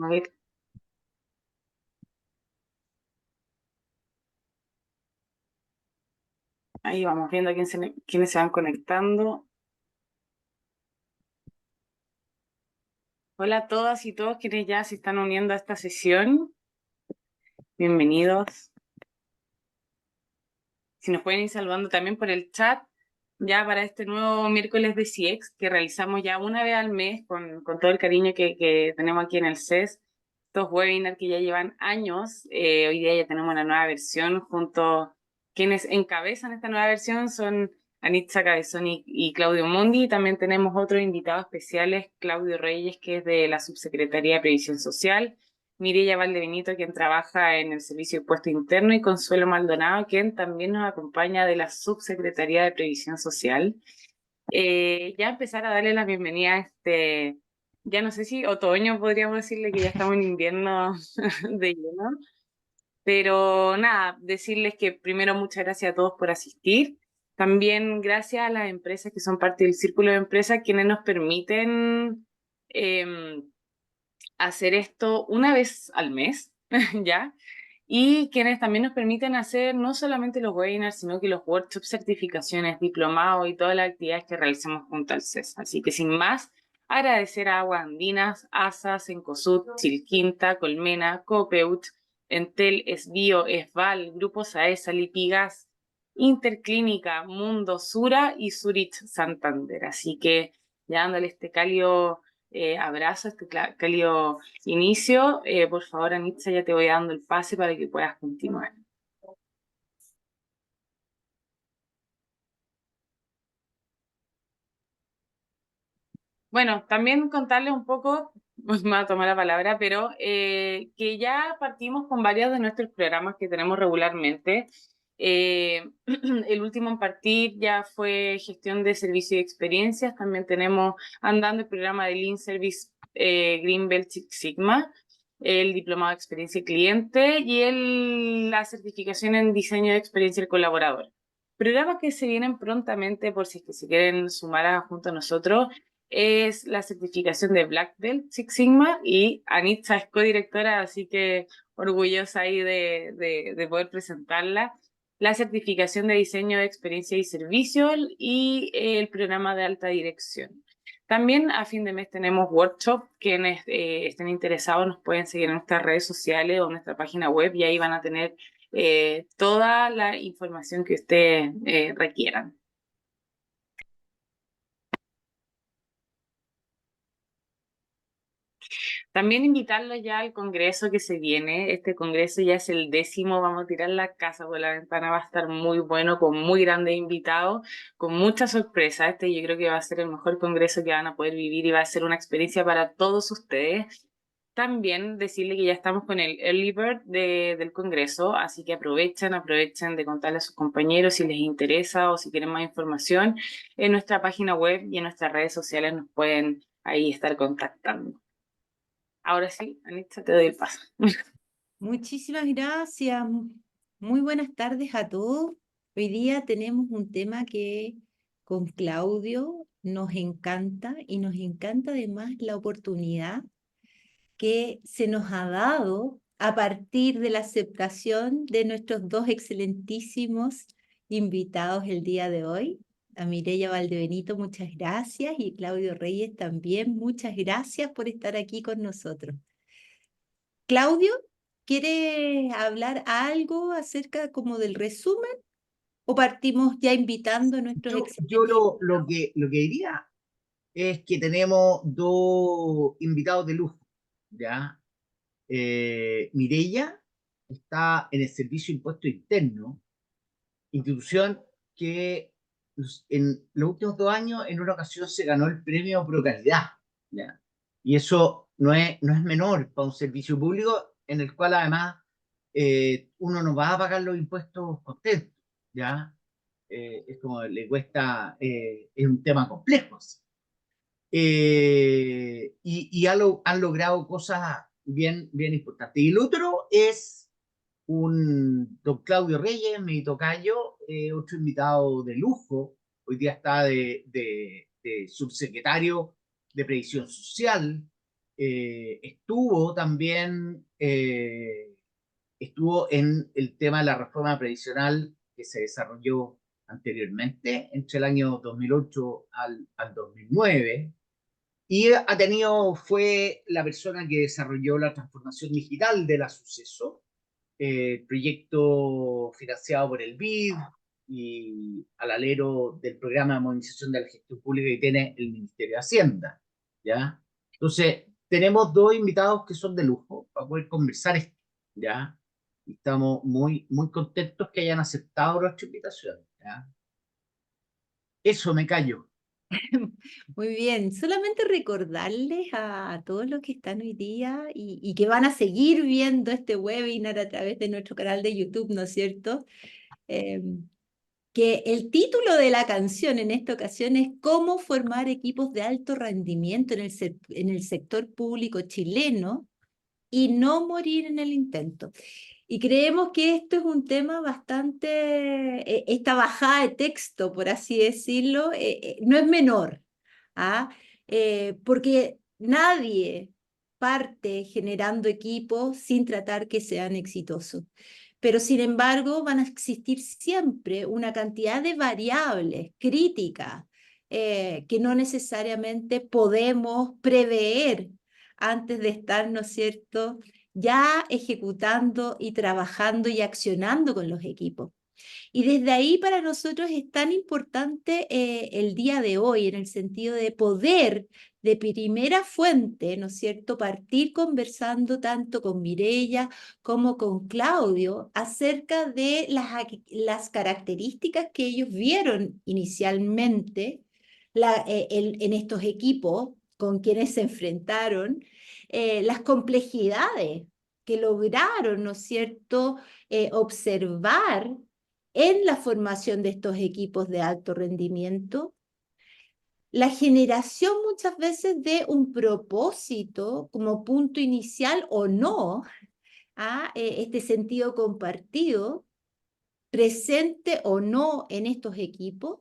A ver, ahí vamos viendo quiénes se van conectando. Hola a todas y todos quienes ya se están uniendo a esta sesión. Bienvenidos. Si nos pueden ir saludando también por el chat, ya para este nuevo miércoles de CIEX, que realizamos ya una vez al mes con todo el cariño que tenemos aquí en el CES. Estos webinars que ya llevan años, hoy día ya tenemos una nueva versión junto. Quienes encabezan esta nueva versión son Anitza Cabezón y Claudio Mundi. También tenemos otros invitados especiales, Claudio Reyes, que es de la Subsecretaría de Previsión Social, Mireya Valdebenito, quien trabaja en el Servicio de Impuesto Interno, y Consuelo Maldonado, quien también nos acompaña de la Subsecretaría de Previsión Social. Ya empezar a darle la bienvenida a ya no sé si otoño podríamos decirle, que ya estamos en invierno de lleno, pero nada, decirles que primero muchas gracias a todos por asistir. También gracias a las empresas que son parte del círculo de empresas, quienes nos permiten hacer esto una vez al mes, ¿ya? Y quienes también nos permiten hacer no solamente los webinars, sino que los workshops, certificaciones, diplomados y todas las actividades que realicemos junto al CES. Así que sin más, agradecer a Aguas Andinas, ASA, Cencosud, Chilquinta, Colmena, Copeut, Entel, Esbio, Esval, Grupo Saesa, Lipigas, Interclínica, Mundo Sura y Zurich Santander. Así que ya dándole este cálido abrazo, este cálido inicio. Por favor, Anitza, ya te voy dando el pase para que puedas continuar. Bueno, también contarles un poco, me va a tomar la palabra, pero que ya partimos con varios de nuestros programas que tenemos regularmente. El último en partir ya fue gestión de servicios y experiencias. También tenemos andando el programa de Lean Service Green Belt Six Sigma, el diplomado de experiencia cliente y la certificación en diseño de experiencia del colaborador. Programas que se vienen prontamente por si es que se quieren sumar junto a nosotros es la certificación de Black Belt Six Sigma, y Anitza es codirectora, así que orgullosa ahí de poder presentarla. La certificación de diseño de experiencia y servicio y el programa de alta dirección. También a fin de mes tenemos workshop. Quienes estén interesados nos pueden seguir en nuestras redes sociales o en nuestra página web, y ahí van a tener toda la información que ustedes requieran. También invitarlos ya al congreso que se viene. Este congreso ya es el 10º, vamos a tirar la casa por la ventana, va a estar muy bueno, con muy grandes invitados, con muchas sorpresas. Yo creo que va a ser el mejor congreso que van a poder vivir y va a ser una experiencia para todos ustedes. También decirle que ya estamos con el Early Bird del Congreso, así que aprovechen de contarle a sus compañeros si les interesa o si quieren más información. En nuestra página web y en nuestras redes sociales nos pueden ahí estar contactando. Ahora sí, Anitza, te doy el paso. Muchísimas gracias. Muy buenas tardes a todos. Hoy día tenemos un tema que con Claudio nos encanta, y nos encanta además la oportunidad que se nos ha dado a partir de la aceptación de nuestros dos excelentísimos invitados el día de hoy. A Mireya Valdebenito, muchas gracias, y Claudio Reyes también, muchas gracias por estar aquí con nosotros. Claudio, ¿quiere hablar algo acerca como del resumen o partimos ya invitando a nuestros Yo excelentes? lo que diría es que tenemos dos invitados de lujo, ¿ya? Mireya está en el Servicio de Impuesto Interno, institución que en los últimos 2 años en una ocasión se ganó el premio Pro Calidad, ¿ya? Y eso no es menor para un servicio público en el cual además uno no va a pagar los impuestos contentos, ¿ya? Es como le cuesta, es un tema complejo. Han logrado cosas bien importantes. Y el otro es don Claudio Reyes, mi tocayo, otro invitado de lujo. Hoy día está de subsecretario de Previsión Social. Estuvo también, estuvo en el tema de la reforma previsional que se desarrolló anteriormente, entre el año 2008 al 2009, y fue la persona que desarrolló la transformación digital de la Suceso, proyecto financiado por el BID y al alero del programa de modernización de la gestión pública que tiene el Ministerio de Hacienda, ¿ya? Entonces, tenemos dos invitados que son de lujo para poder conversar esto, ¿ya? Y estamos muy, muy contentos que hayan aceptado nuestra invitación, ¿ya? Eso, me callo. Muy bien, solamente recordarles a todos los que están hoy día y que van a seguir viendo este webinar a través de nuestro canal de YouTube, ¿no es cierto? Que el título de la canción en esta ocasión es Cómo formar equipos de alto rendimiento en el sector público chileno y no morir en el intento. Y creemos que esto es un tema bastante, esta bajada de texto, por así decirlo, no es menor, ¿ah? Porque nadie parte generando equipos sin tratar que sean exitosos. Pero sin embargo van a existir siempre una cantidad de variables críticas que no necesariamente podemos prever antes de estar, ¿no es cierto?, ya ejecutando y trabajando y accionando con los equipos. Y desde ahí para nosotros es tan importante el día de hoy, en el sentido de poder de primera fuente, ¿no es cierto?, partir conversando tanto con Mireia como con Claudio acerca de las características que ellos vieron inicialmente en estos equipos con quienes se enfrentaron, las complejidades que lograron, ¿no es cierto?, observar en la formación de estos equipos de alto rendimiento, la generación muchas veces de un propósito como punto inicial o no a este sentido compartido, presente o no en estos equipos,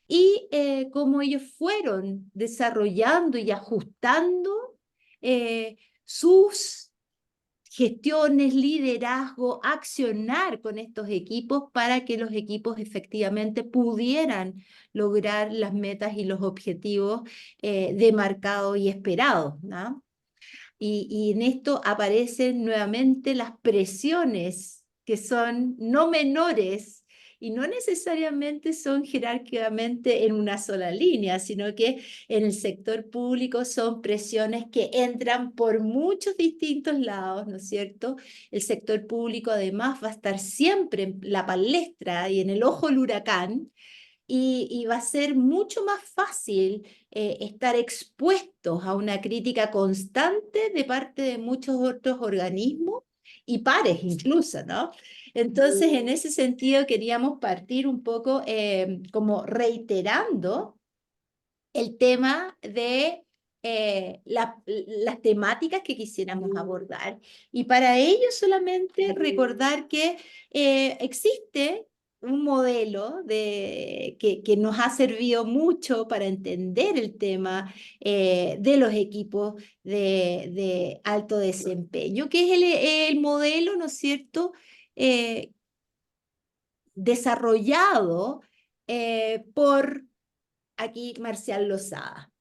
y cómo ellos fueron desarrollando y ajustando sus gestiones, liderazgo, accionar con estos equipos para que los equipos efectivamente pudieran lograr las metas y los objetivos demarcados y esperados, ¿no? Y en esto aparecen nuevamente las presiones que son no menores y no necesariamente son jerárquicamente en una sola línea, sino que en el sector público son presiones que entran por muchos distintos lados, ¿no es cierto? El sector público además va a estar siempre en la palestra y en el ojo del huracán, y va a ser mucho más fácil estar expuestos a una crítica constante de parte de muchos otros organismos y pares incluso, ¿no? Entonces, en ese sentido, queríamos partir un poco como reiterando el tema de las temáticas que quisiéramos abordar. Y para ello solamente recordar que existe un modelo que nos ha servido mucho para entender el tema de los equipos de alto desempeño, que es el modelo, ¿no es cierto?, desarrollado por aquí Marcial Lozada.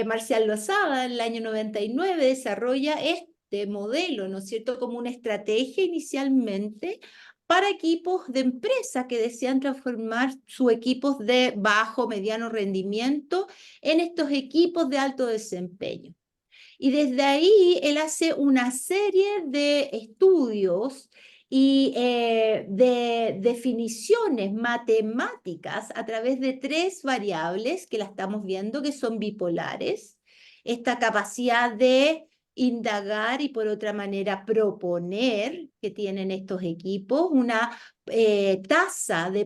Marcial Lozada en el año 99 desarrolla este modelo, ¿no es cierto?, como una estrategia inicialmente para equipos de empresa que desean transformar sus equipos de bajo, mediano rendimiento en estos equipos de alto desempeño. Y desde ahí él hace una serie de estudios y de definiciones matemáticas a través de 3 variables que la estamos viendo, que son bipolares, esta capacidad de indagar y por otra manera proponer que tienen estos equipos, una tasa de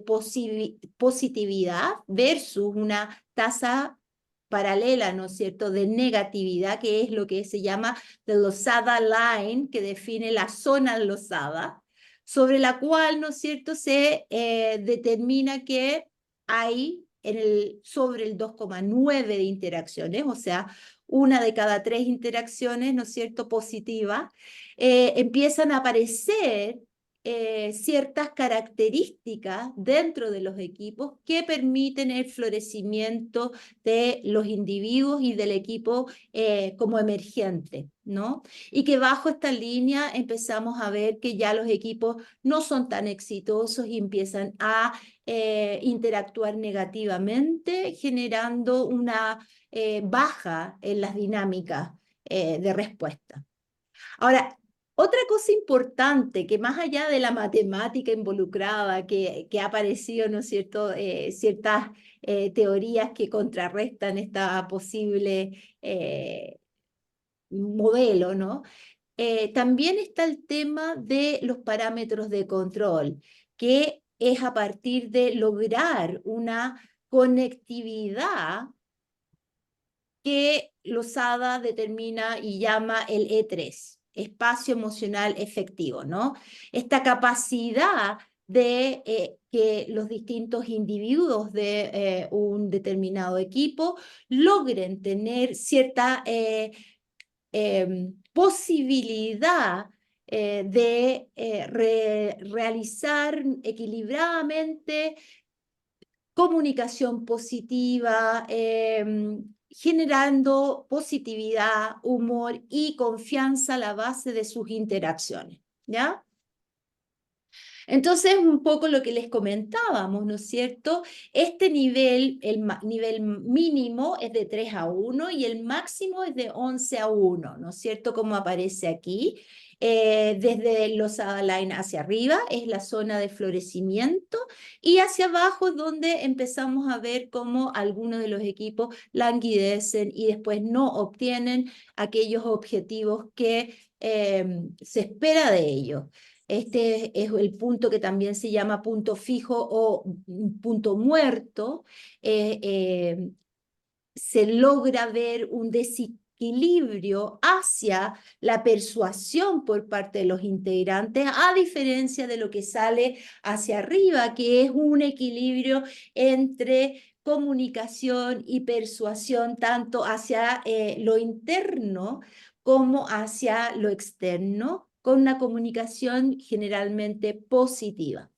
positividad versus una tasa paralela, ¿no es cierto?, de negatividad, que es lo que se llama the Lozada Line, que define la zona Lozada, sobre la cual, ¿no es cierto?, se determina que hay sobre el 2,9 de interacciones, o sea, una de cada 3 interacciones, ¿no es cierto?, positivas, empiezan a aparecer ciertas características dentro de los equipos que permiten el florecimiento de los individuos y del equipo como emergente, ¿no? Y que bajo esta línea empezamos a ver que ya los equipos no son tan exitosos y empiezan a interactuar negativamente, generando una baja en las dinámicas de respuesta. Ahora, otra cosa importante que más allá de la matemática involucrada que ha aparecido, ¿no es cierto?, ciertas teorías que contrarrestan esta posible modelo, ¿no? También está el tema de los parámetros de control, que es a partir de lograr una conectividad que Losada determina y llama el E3, espacio emocional efectivo, ¿no? Esta capacidad de que los distintos individuos de un determinado equipo logren tener cierta posibilidad de realizar equilibradamente comunicación positiva, generando positividad, humor y confianza a la base de sus interacciones, ¿ya? Entonces, un poco lo que les comentábamos, ¿no es cierto? Este nivel, nivel mínimo es de 3 a 1 y el máximo es de 11 a 1, ¿no es cierto? Como aparece aquí. Desde los line hacia arriba es la zona de florecimiento y hacia abajo es donde empezamos a ver cómo algunos de los equipos languidecen y después no obtienen aquellos objetivos que se espera de ellos. Este es el punto que también se llama punto fijo o punto muerto. Se logra ver un desequilibrio hacia la persuasión por parte de los integrantes, a diferencia de lo que sale hacia arriba, que es un equilibrio entre comunicación y persuasión, tanto hacia lo interno como hacia lo externo, con una comunicación generalmente positiva.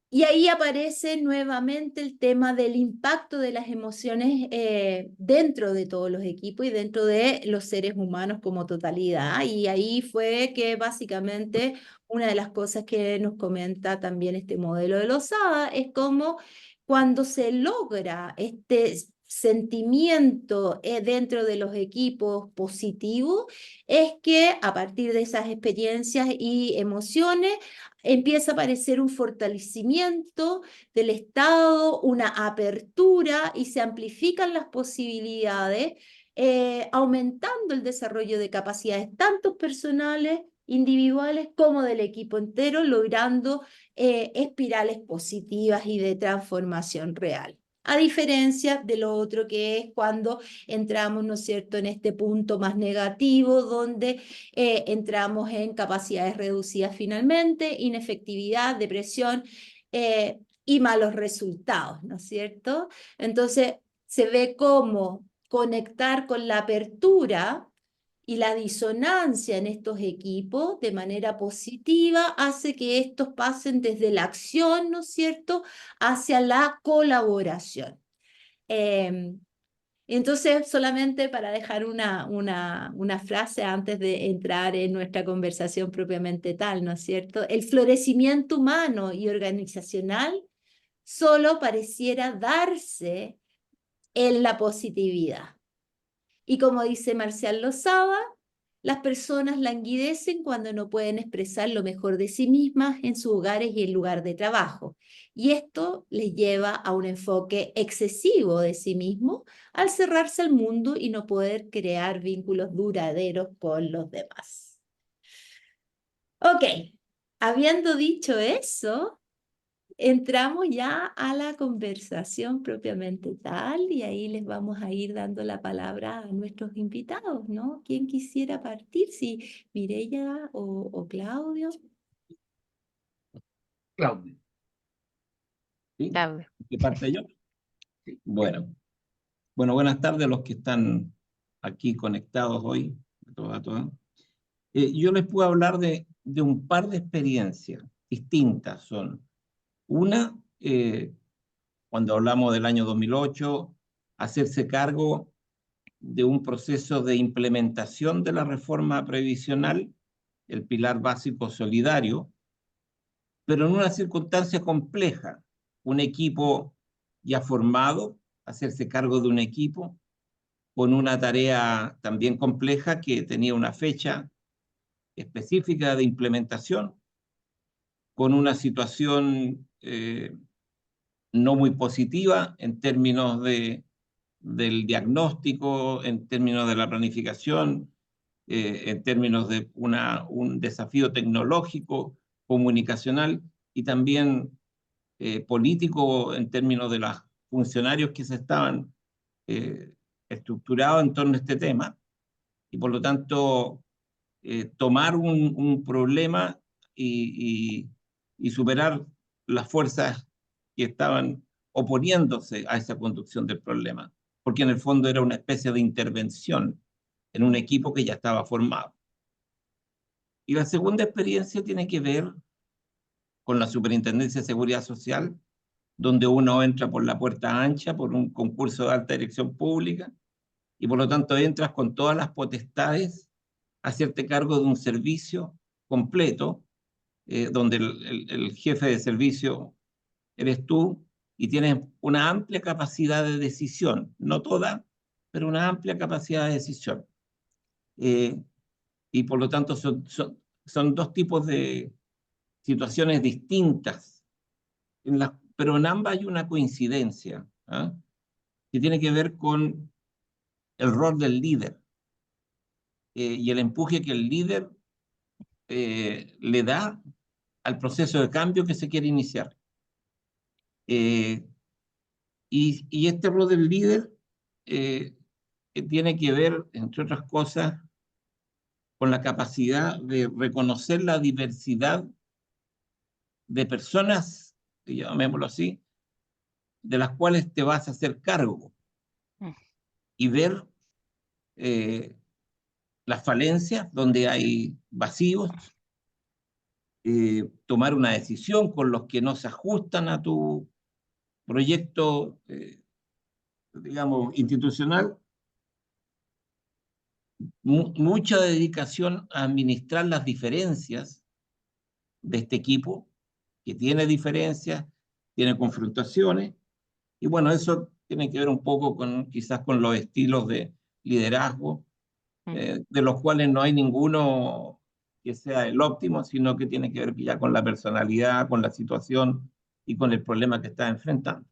Y ahí aparece nuevamente el tema del impacto de las emociones dentro de todos los equipos y dentro de los seres humanos como totalidad. Y ahí fue que básicamente una de las cosas que nos comenta también este modelo de Losada es cómo cuando se logra este sentimiento dentro de los equipos positivo, es que a partir de esas experiencias y emociones empieza a aparecer un fortalecimiento del Estado, una apertura y se amplifican las posibilidades, aumentando el desarrollo de capacidades tanto personales, individuales, como del equipo entero, logrando espirales positivas y de transformación real. A diferencia de lo otro que es cuando entramos, ¿no es cierto?, en este punto más negativo, donde entramos en capacidades reducidas finalmente, inefectividad, depresión y malos resultados, ¿no es cierto? Entonces, se ve cómo conectar con la apertura y la disonancia en estos equipos de manera positiva hace que estos pasen desde la acción, ¿no es cierto?, hacia la colaboración. Entonces, solamente para dejar una frase antes de entrar en nuestra conversación propiamente tal, ¿no es cierto? El florecimiento humano y organizacional solo pareciera darse en la positividad. Y como dice Marcial Losada, las personas languidecen cuando no pueden expresar lo mejor de sí mismas en sus hogares y en lugar de trabajo. Y esto les lleva a un enfoque excesivo de sí mismo al cerrarse al mundo y no poder crear vínculos duraderos con los demás. Ok, habiendo dicho eso, entramos ya a la conversación propiamente tal y ahí les vamos a ir dando la palabra a nuestros invitados, ¿no? ¿Quién quisiera partir? Si Mireya o Claudio. Claudio. ¿Sí? Claudio. ¿Qué parte yo? Sí. Bueno, Bueno, buenas tardes a los que están aquí conectados hoy, a todas, a todas. Yo les puedo hablar de un par de experiencias distintas. Son una, cuando hablamos del año 2008, hacerse cargo de un proceso de implementación de la reforma previsional, el pilar básico solidario, pero en una circunstancia compleja. Un equipo ya formado, hacerse cargo de un equipo con una tarea también compleja que tenía una fecha específica de implementación, con una situación no muy positiva en términos del diagnóstico, en términos de la planificación, en términos de un desafío tecnológico, comunicacional y también político en términos de los funcionarios que se estaban eh, estructurados en torno a este tema. Y por lo tanto, tomar un problema y superar las fuerzas que estaban oponiéndose a esa conducción del problema, porque en el fondo era una especie de intervención en un equipo que ya estaba formado. Y la segunda experiencia tiene que ver con la Superintendencia de Seguridad Social, donde uno entra por la puerta ancha, por un concurso de alta dirección pública, y por lo tanto entras con todas las potestades a hacerte cargo de un servicio completo, donde el jefe de servicio eres tú y tienes una amplia capacidad de decisión, no toda, pero una amplia capacidad de decisión. Y por lo tanto son dos tipos de situaciones distintas, pero en ambas hay una coincidencia, ¿ah? Que tiene que ver con el rol del líder y el empuje que el líder le da al proceso de cambio que se quiere iniciar. Y este rol del líder tiene que ver, entre otras cosas, con la capacidad de reconocer la diversidad de personas, llamémoslo así, de las cuales te vas a hacer cargo y ver las falencias donde hay vacíos, tomar una decisión con los que no se ajustan a tu proyecto, digamos, institucional, mucha dedicación a administrar las diferencias de este equipo, que tiene diferencias, tiene confrontaciones, y bueno, eso tiene que ver un poco quizás con los estilos de liderazgo, de los cuales no hay ninguno que sea el óptimo, sino que tiene que ver ya con la personalidad, con la situación y con el problema que está enfrentando.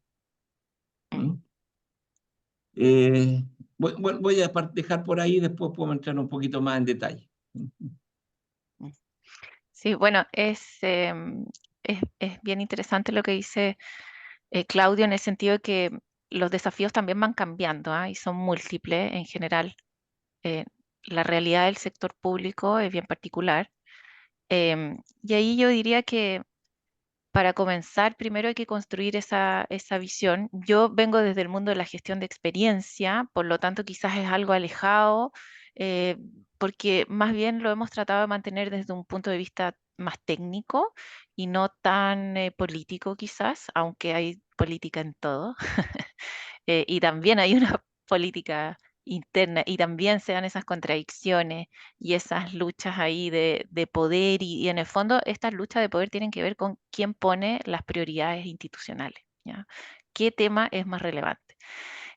Voy a dejar por ahí, después puedo entrar un poquito más en detalle. Sí, bueno, es bien interesante lo que dice Claudio, en el sentido de que los desafíos también van cambiando, ¿ah? Y son múltiples en general. La realidad del sector público es bien particular. Y ahí yo diría que para comenzar, primero hay que construir esa visión. Yo vengo desde el mundo de la gestión de experiencia, por lo tanto quizás es algo alejado, eh, porque más bien lo hemos tratado de mantener desde un punto de vista más técnico y no tan político quizás, aunque hay política en todo. Y también hay una política interna y también se dan esas contradicciones y esas luchas ahí de poder y en el fondo estas luchas de poder tienen que ver con quién pone las prioridades institucionales, ¿ya? ¿Qué tema es más relevante?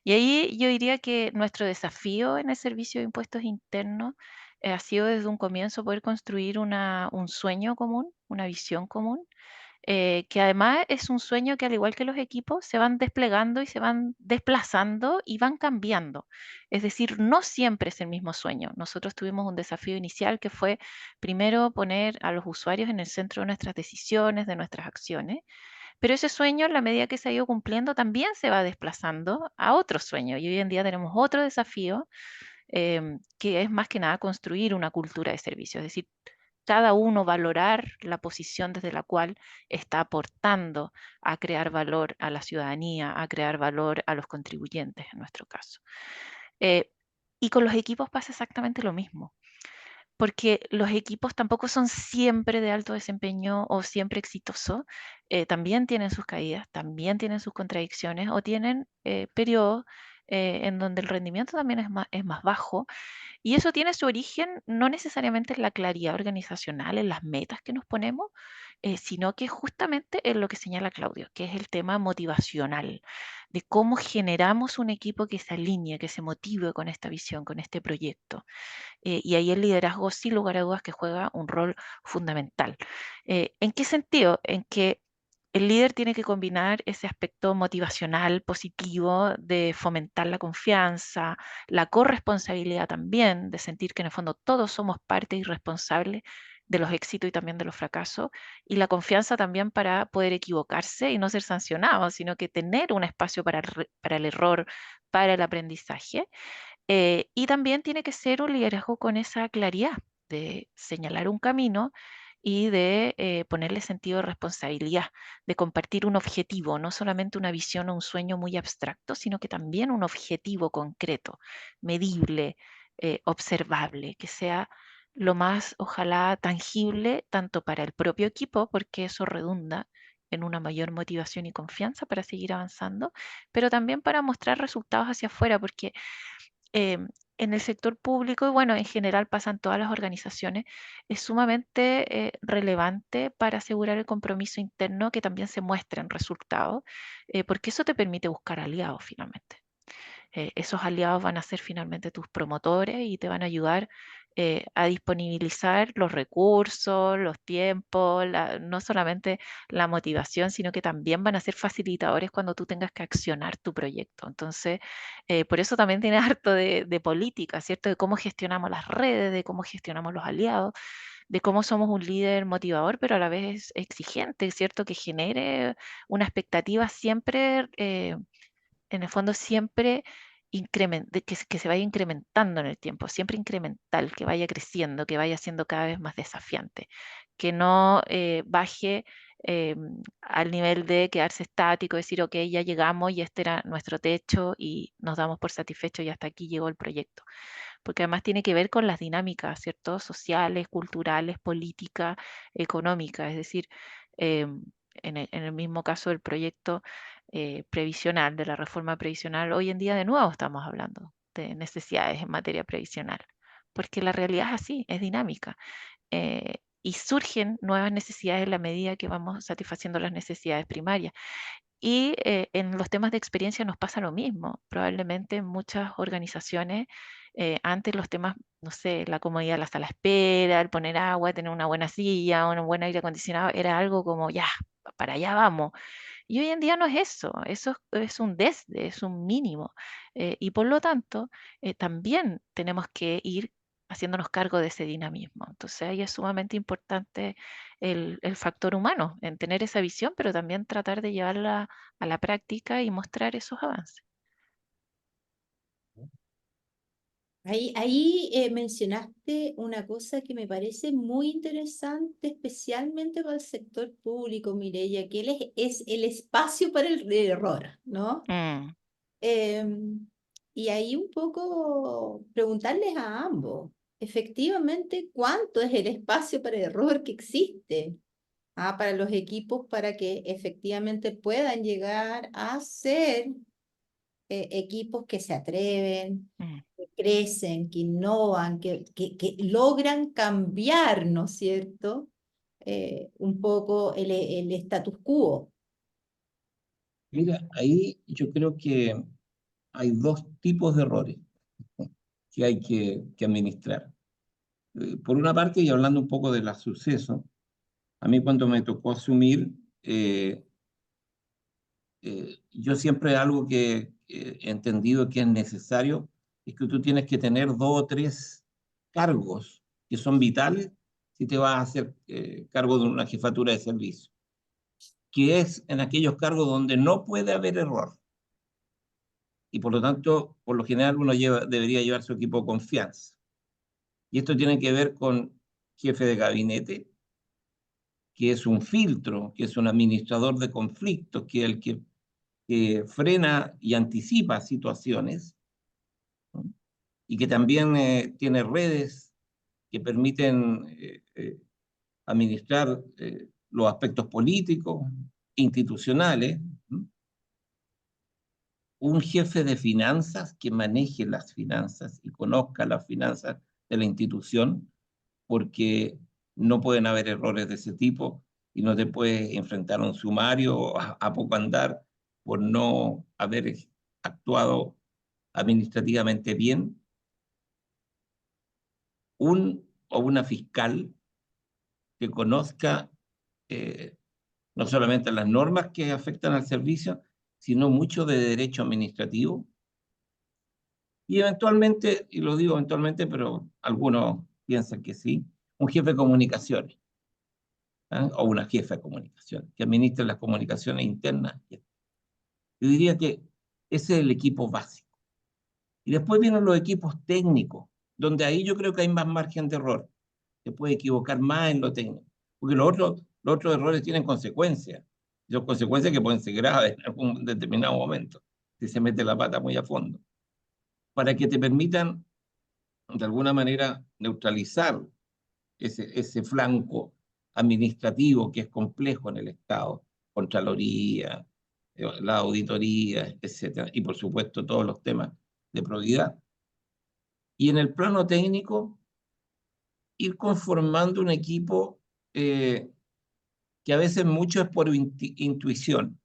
Y ahí yo diría que nuestro desafío en el Servicio de Impuestos Internos ha sido desde un comienzo poder construir un sueño común, una visión común, que además es un sueño que al igual que los equipos se van desplegando y se van desplazando y van cambiando. Es decir, no siempre es el mismo sueño. Nosotros tuvimos un desafío inicial que fue primero poner a los usuarios en el centro de nuestras decisiones, de nuestras acciones, pero ese sueño, en la medida que se ha ido cumpliendo, también se va desplazando a otro sueño. Y hoy en día tenemos otro desafío que es más que nada construir una cultura de servicio. Es decir, cada uno valorar la posición desde la cual está aportando a crear valor a la ciudadanía, a crear valor a los contribuyentes en nuestro caso. Y con los equipos pasa exactamente lo mismo, porque los equipos tampoco son siempre de alto desempeño o siempre exitosos, también tienen sus caídas, también tienen sus contradicciones o tienen periodos en donde el rendimiento también es más bajo, y eso tiene su origen no necesariamente en la claridad organizacional, en las metas que nos ponemos, sino que justamente en lo que señala Claudio, que es el tema motivacional, de cómo generamos un equipo que se alinee, que se motive con esta visión, con este proyecto. Y ahí el liderazgo, sin lugar a dudas, que juega un rol fundamental. ¿En qué sentido? En que el líder tiene que combinar ese aspecto motivacional positivo de fomentar la confianza, la corresponsabilidad también, de sentir que en el fondo todos somos parte y responsables de los éxitos y también de los fracasos, y la confianza también para poder equivocarse y no ser sancionado, sino que tener un espacio para el error, para el aprendizaje. Y también tiene que ser un liderazgo con esa claridad de señalar un camino y de ponerle sentido de responsabilidad, de compartir un objetivo, no solamente una visión o un sueño muy abstracto, sino que también un objetivo concreto, medible, observable, que sea lo más, ojalá, tangible, tanto para el propio equipo, porque eso redunda en una mayor motivación y confianza para seguir avanzando, pero también para mostrar resultados hacia afuera, porque en el sector público, y bueno, en general pasa en todas las organizaciones, es sumamente relevante para asegurar el compromiso interno que también se muestra en resultados, porque eso te permite buscar aliados finalmente. Esos aliados van a ser finalmente tus promotores y te van a ayudar a disponibilizar los recursos, los tiempos, no solamente la motivación, sino que también van a ser facilitadores cuando tú tengas que accionar tu proyecto. Entonces, por eso también tiene harto de política, ¿cierto? De cómo gestionamos las redes, de cómo gestionamos los aliados, de cómo somos un líder motivador, pero a la vez exigente, ¿cierto? Que genere una expectativa siempre en el fondo siempre que se vaya incrementando en el tiempo, siempre incremental, que vaya creciendo, que vaya siendo cada vez más desafiante, que no baje al nivel de quedarse estático, decir, ok, ya llegamos y este era nuestro techo y nos damos por satisfechos y hasta aquí llegó el proyecto. Porque además tiene que ver con las dinámicas, ¿cierto? Sociales, culturales, políticas, económicas, es decir, en el mismo caso del proyecto previsional, de la reforma previsional, hoy en día de nuevo estamos hablando de necesidades en materia previsional, porque la realidad es así, es dinámica. Y surgen nuevas necesidades en la medida que vamos satisfaciendo las necesidades primarias. Y en los temas de experiencia nos pasa lo mismo. Probablemente en muchas organizaciones, antes los temas, no sé, la comodidad de la sala de espera, el poner agua, tener una buena silla, un buen aire acondicionado, era algo como, ya, para allá vamos. Y hoy en día no es eso es un desde, es un mínimo. Y por lo tanto, también tenemos que ir haciéndonos cargo de ese dinamismo. Entonces ahí es sumamente importante el factor humano, en tener esa visión, pero también tratar de llevarla a la práctica y mostrar esos avances. Ahí mencionaste una cosa que me parece muy interesante, especialmente para el sector público, Mireya, que es el espacio para el error, ¿no? Mm, Em, y ahí un poco preguntarles a ambos, efectivamente, ¿cuánto es el espacio para el error que existe? Para los equipos para que efectivamente puedan llegar a ser equipos que se atreven, mm. que crecen, que innovan, que logran cambiar, ¿no es cierto? Un poco el status quo. Mira, ahí yo creo que hay dos tipos de errores que hay que administrar. Por una parte, y hablando un poco de los sucesos, a mí cuando me tocó asumir, yo siempre algo que he entendido que es necesario es que tú tienes que tener 2 o 3 cargos que son vitales si te vas a hacer cargo de una jefatura de servicio, que es en aquellos cargos donde no puede haber error. Y por lo tanto, por lo general uno debería llevar su equipo de confianza. Y esto tiene que ver con jefe de gabinete, que es un filtro, que es un administrador de conflictos, que es el que frena y anticipa situaciones, ¿no? Y que también tiene redes que permiten administrar los aspectos políticos, institucionales, ¿no? Un jefe de finanzas que maneje las finanzas y conozca las finanzas de la institución, porque no pueden haber errores de ese tipo y no te puedes enfrentar a un sumario a poco andar por no haber actuado administrativamente bien. Un o una fiscal que conozca no solamente las normas que afectan al servicio, sino mucho de derecho administrativo. Y eventualmente, y lo digo eventualmente, pero algunos piensan que sí, un jefe de comunicaciones, ¿ah? O una jefa de comunicaciones, que administre las comunicaciones internas. Yo diría que ese es el equipo básico. Y después vienen los equipos técnicos, donde ahí yo creo que hay más margen de error. Se puede equivocar más en lo técnico, porque los otros errores tienen consecuencias, y son consecuencias que pueden ser graves en algún determinado momento, si se mete la pata muy a fondo, para que te permitan, de alguna manera, neutralizar ese flanco administrativo que es complejo en el Estado, Contraloría, la auditoría, etcétera, y por supuesto todos los temas de probidad. Y en el plano técnico, ir conformando un equipo que a veces mucho es por intuición,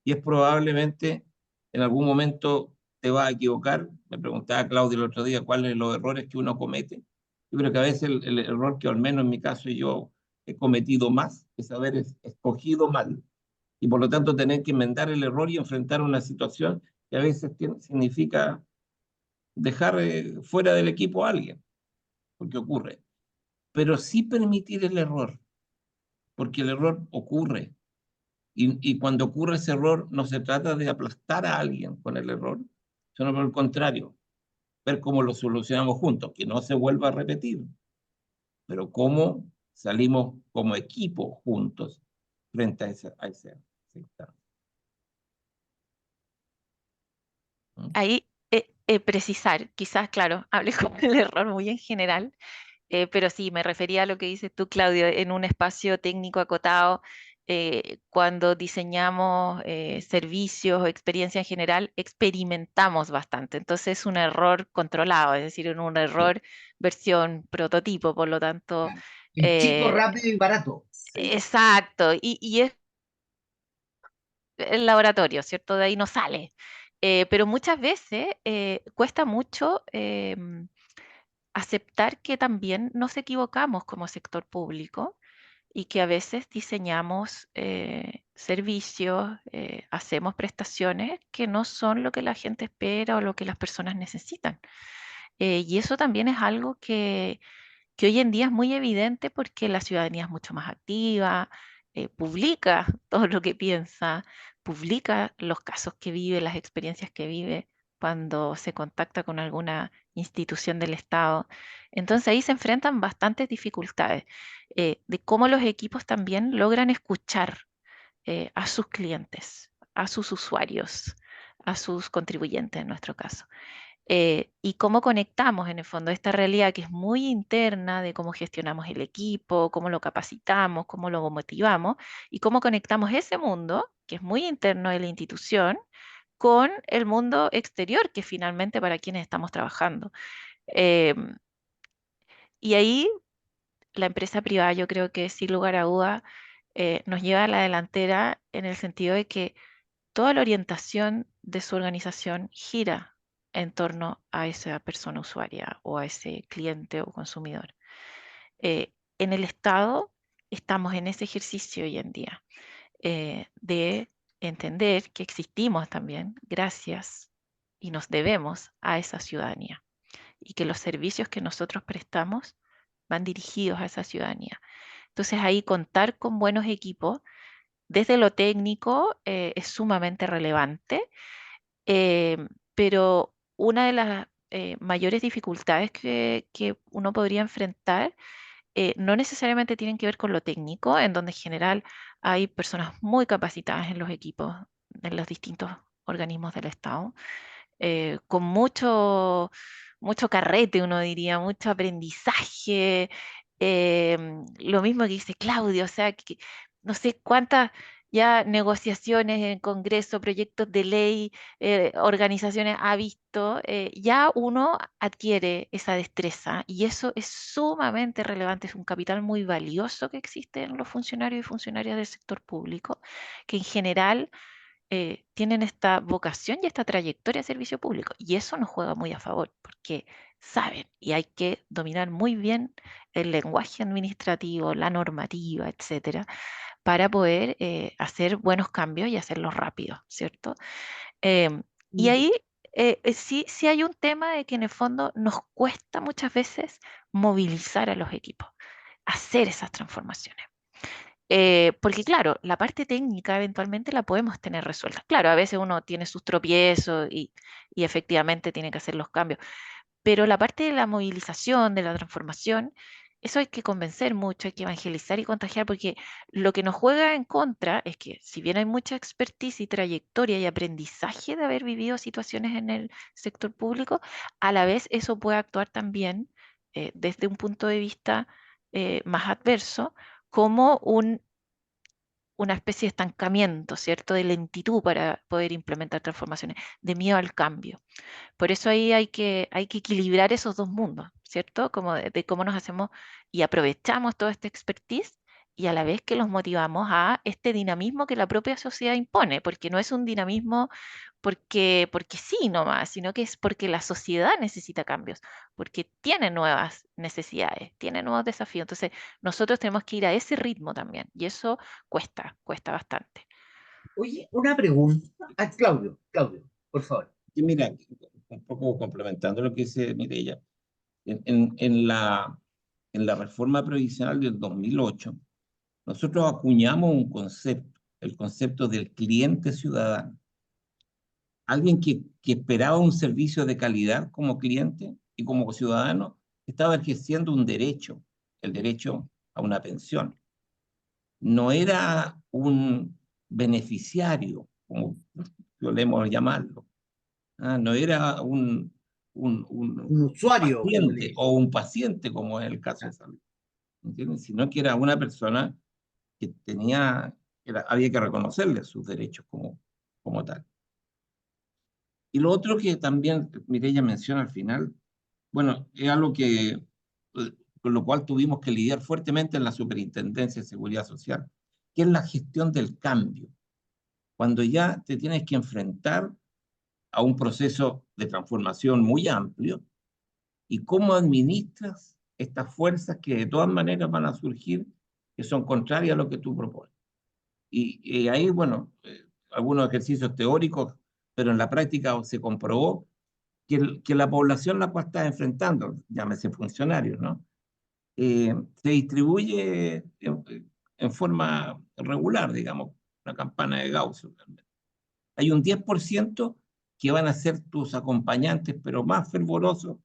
y es probablemente en algún momento te vas a equivocar. Me preguntaba Claudio el otro día cuáles son los errores que uno comete. Yo creo que a veces el error que al menos en mi caso yo he cometido más es haber escogido mal, y por lo tanto tener que enmendar el error y enfrentar una situación que a veces significa dejar fuera del equipo a alguien, porque ocurre. Pero sí permitir el error, porque el error ocurre. Y cuando ocurre ese error, no se trata de aplastar a alguien con el error, sino por el contrario, ver cómo lo solucionamos juntos, que no se vuelva a repetir, pero cómo salimos como equipo juntos frente a ese instancia. ¿Mm? Ahí precisar, quizás, claro, hablé con el error muy en general, pero sí, me refería a lo que dices tú, Claudio, en un espacio técnico acotado, cuando diseñamos servicios o experiencia en general, experimentamos bastante. Entonces es un error controlado, es decir, un Sí, error versión prototipo, por lo tanto, claro. El chico, eh, rápido y barato. Sí. exacto, y es el laboratorio, ¿cierto? De ahí no sale. Pero muchas veces cuesta mucho aceptar que también nos equivocamos como sector público y que a veces diseñamos servicios, hacemos prestaciones que no son lo que la gente espera o lo que las personas necesitan. Y eso también es algo que hoy en día es muy evidente porque la ciudadanía es mucho más activa, publica todo lo que piensa, publica los casos que vive, las experiencias que vive cuando se contacta con alguna institución del Estado. Entonces ahí se enfrentan bastantes dificultades de cómo los equipos también logran escuchar a sus clientes, a sus usuarios, a sus contribuyentes en nuestro caso. Y cómo conectamos en el fondo esta realidad que es muy interna de cómo gestionamos el equipo, cómo lo capacitamos, cómo lo motivamos y cómo conectamos ese mundo que es muy interno de la institución con el mundo exterior, que finalmente para quienes estamos trabajando. Em, y ahí la empresa privada yo creo que sin lugar a duda nos lleva a la delantera en el sentido de que toda la orientación de su organización gira en torno a esa persona usuaria o a ese cliente o consumidor. En el Estado estamos en ese ejercicio hoy en día de entender que existimos también gracias y nos debemos a esa ciudadanía y que los servicios que nosotros prestamos van dirigidos a esa ciudadanía. Entonces ahí contar con buenos equipos desde lo técnico es sumamente relevante, eh, pero una de las mayores dificultades que uno podría enfrentar no necesariamente tienen que ver con lo técnico, en donde en general hay personas muy capacitadas en los equipos, en los distintos organismos del Estado, con mucho carrete, uno diría, mucho aprendizaje. Lo mismo que dice Claudio, o sea, que no sé cuántas ya negociaciones en Congreso, proyectos de ley, organizaciones ha visto, ya uno adquiere esa destreza y eso es sumamente relevante, es un capital muy valioso que existe en los funcionarios y funcionarias del sector público, que en general tienen esta vocación y esta trayectoria de servicio público. Y eso nos juega muy a favor, porque saben y hay que dominar muy bien el lenguaje administrativo, la normativa, etcétera, para poder hacer buenos cambios y hacerlos rápido, ¿cierto? Y ahí sí hay un tema de que en el fondo nos cuesta muchas veces movilizar a los equipos, hacer esas transformaciones. Porque claro, la parte técnica eventualmente la podemos tener resuelta. Claro, a veces uno tiene sus tropiezos y efectivamente tiene que hacer los cambios, pero la parte de la movilización, de la transformación, eso hay que convencer mucho, hay que evangelizar y contagiar, porque lo que nos juega en contra es que si bien hay mucha expertise y trayectoria y aprendizaje de haber vivido situaciones en el sector público, a la vez eso puede actuar también desde un punto de vista más adverso como una especie de estancamiento, ¿cierto? De lentitud para poder implementar transformaciones, de miedo al cambio. Por eso ahí hay que equilibrar esos dos mundos, ¿cierto? Como de cómo nos hacemos y aprovechamos todo este expertise y a la vez que los motivamos a este dinamismo que la propia sociedad impone, porque no es un dinamismo porque sí nomás, sino que es porque la sociedad necesita cambios, porque tiene nuevas necesidades, tiene nuevos desafíos. Entonces, nosotros tenemos que ir a ese ritmo también y eso cuesta bastante. Oye, una pregunta. Ah, Claudio, por favor. Y mira, un poco complementando lo que dice Mireya, en la reforma previsional del 2008, nosotros acuñamos un concepto, el concepto del cliente ciudadano. Alguien que esperaba un servicio de calidad como cliente y como ciudadano, estaba ejerciendo un derecho, el derecho a una pensión. No era un beneficiario, como solemos llamarlo. No era Un un usuario, como le paciente dije. o un paciente, como es el caso de salud, ¿entiendes? Sino que era una persona que había que reconocerle sus derechos como tal. Y lo otro que también Mireya menciona al final, bueno, es algo con lo cual tuvimos que lidiar fuertemente en la Superintendencia de Seguridad Social, que es la gestión del cambio. Cuando ya te tienes que enfrentar a un proceso de transformación muy amplio y cómo administras estas fuerzas que de todas maneras van a surgir, que son contrarias a lo que tú propones. Y ahí, bueno, algunos ejercicios teóricos, pero en la práctica se comprobó que la población la cual está enfrentando, llámese funcionarios, ¿no? Se distribuye en forma regular, digamos, una campana de Gauss. Realmente. Hay un 10% que van a ser tus acompañantes, pero más fervorosos,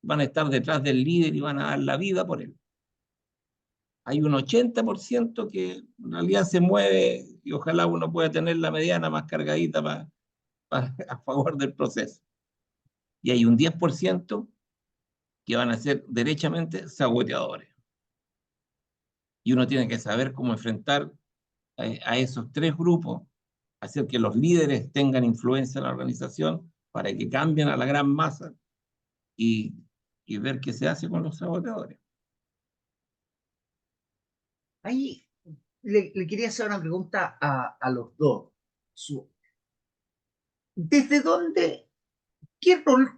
van a estar detrás del líder y van a dar la vida por él. Hay un 80% que en realidad se mueve y ojalá uno pueda tener la mediana más cargadita a favor del proceso. Y hay un 10% que van a ser derechamente saboteadores. Y uno tiene que saber cómo enfrentar a esos tres grupos, hacer que los líderes tengan influencia en la organización para que cambien a la gran masa y, y ver qué se hace con los saboteadores. Ahí le quería hacer una pregunta a los dos. ¿Desde dónde, qué rol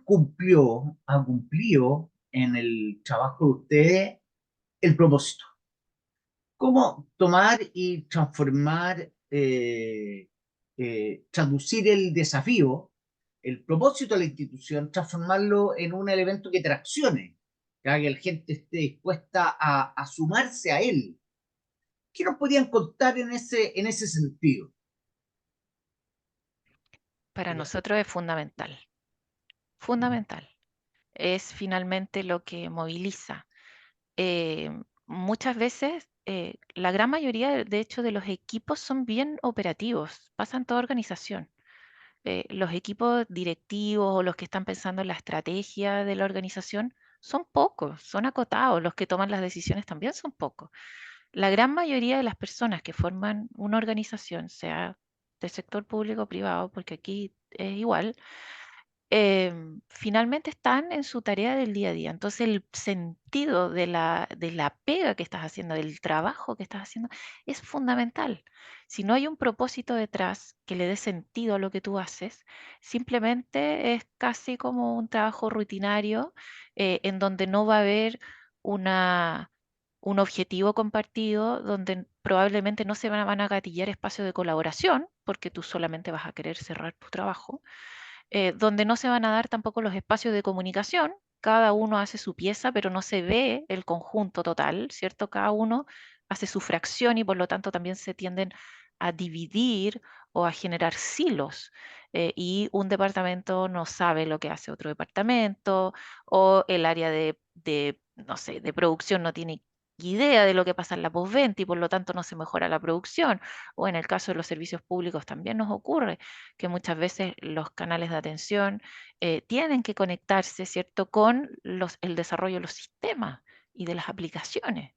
ha cumplido en el trabajo de ustedes el propósito? ¿Cómo tomar y transformar, traducir el desafío, el propósito de la institución, transformarlo en un elemento que traccione, que haga que la gente esté dispuesta a sumarse a él? ¿Qué nos podían contar en ese sentido? Para nosotros es fundamental. Es finalmente lo que moviliza. muchas veces, la gran mayoría, de hecho, de los equipos son bien operativos, pasan toda organización. Los equipos directivos o los que están pensando en la estrategia de la organización son pocos, son acotados, los que toman las decisiones también son pocos. La gran mayoría de las personas que forman una organización, sea del sector público o privado, porque aquí es igual, finalmente están en su tarea del día a día. Entonces el sentido de la pega que estás haciendo, del trabajo que estás haciendo, es fundamental. Si no hay un propósito detrás que le dé sentido a lo que tú haces, simplemente es casi como un trabajo rutinario en donde no va a haber una, un objetivo compartido, donde probablemente no se van a gatillar espacios de colaboración, porque tú solamente vas a querer cerrar tu trabajo, donde no se van a dar tampoco los espacios de comunicación. Cada uno hace su pieza, pero no se ve el conjunto total, ¿cierto? Cada uno hace su fracción y por lo tanto también se tienden a dividir o a generar silos. Y un departamento no sabe lo que hace otro departamento, o el área no sé, de producción no tiene idea de lo que pasa en la postventa y por lo tanto no se mejora la producción. O en el caso de los servicios públicos también nos ocurre que muchas veces los canales de atención tienen que conectarse, ¿cierto?, con el desarrollo de los sistemas y de las aplicaciones,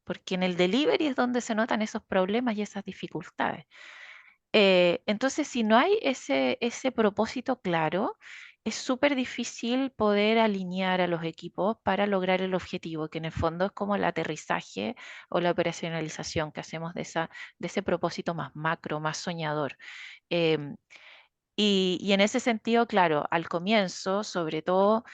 porque en el delivery es donde se notan esos problemas y esas dificultades. Entonces, si no hay ese propósito claro, es súper difícil poder alinear a los equipos para lograr el objetivo, que en el fondo es como el aterrizaje o la operacionalización que hacemos de ese propósito más macro, más soñador. Em, y en ese sentido, claro, al comienzo, sobre todo,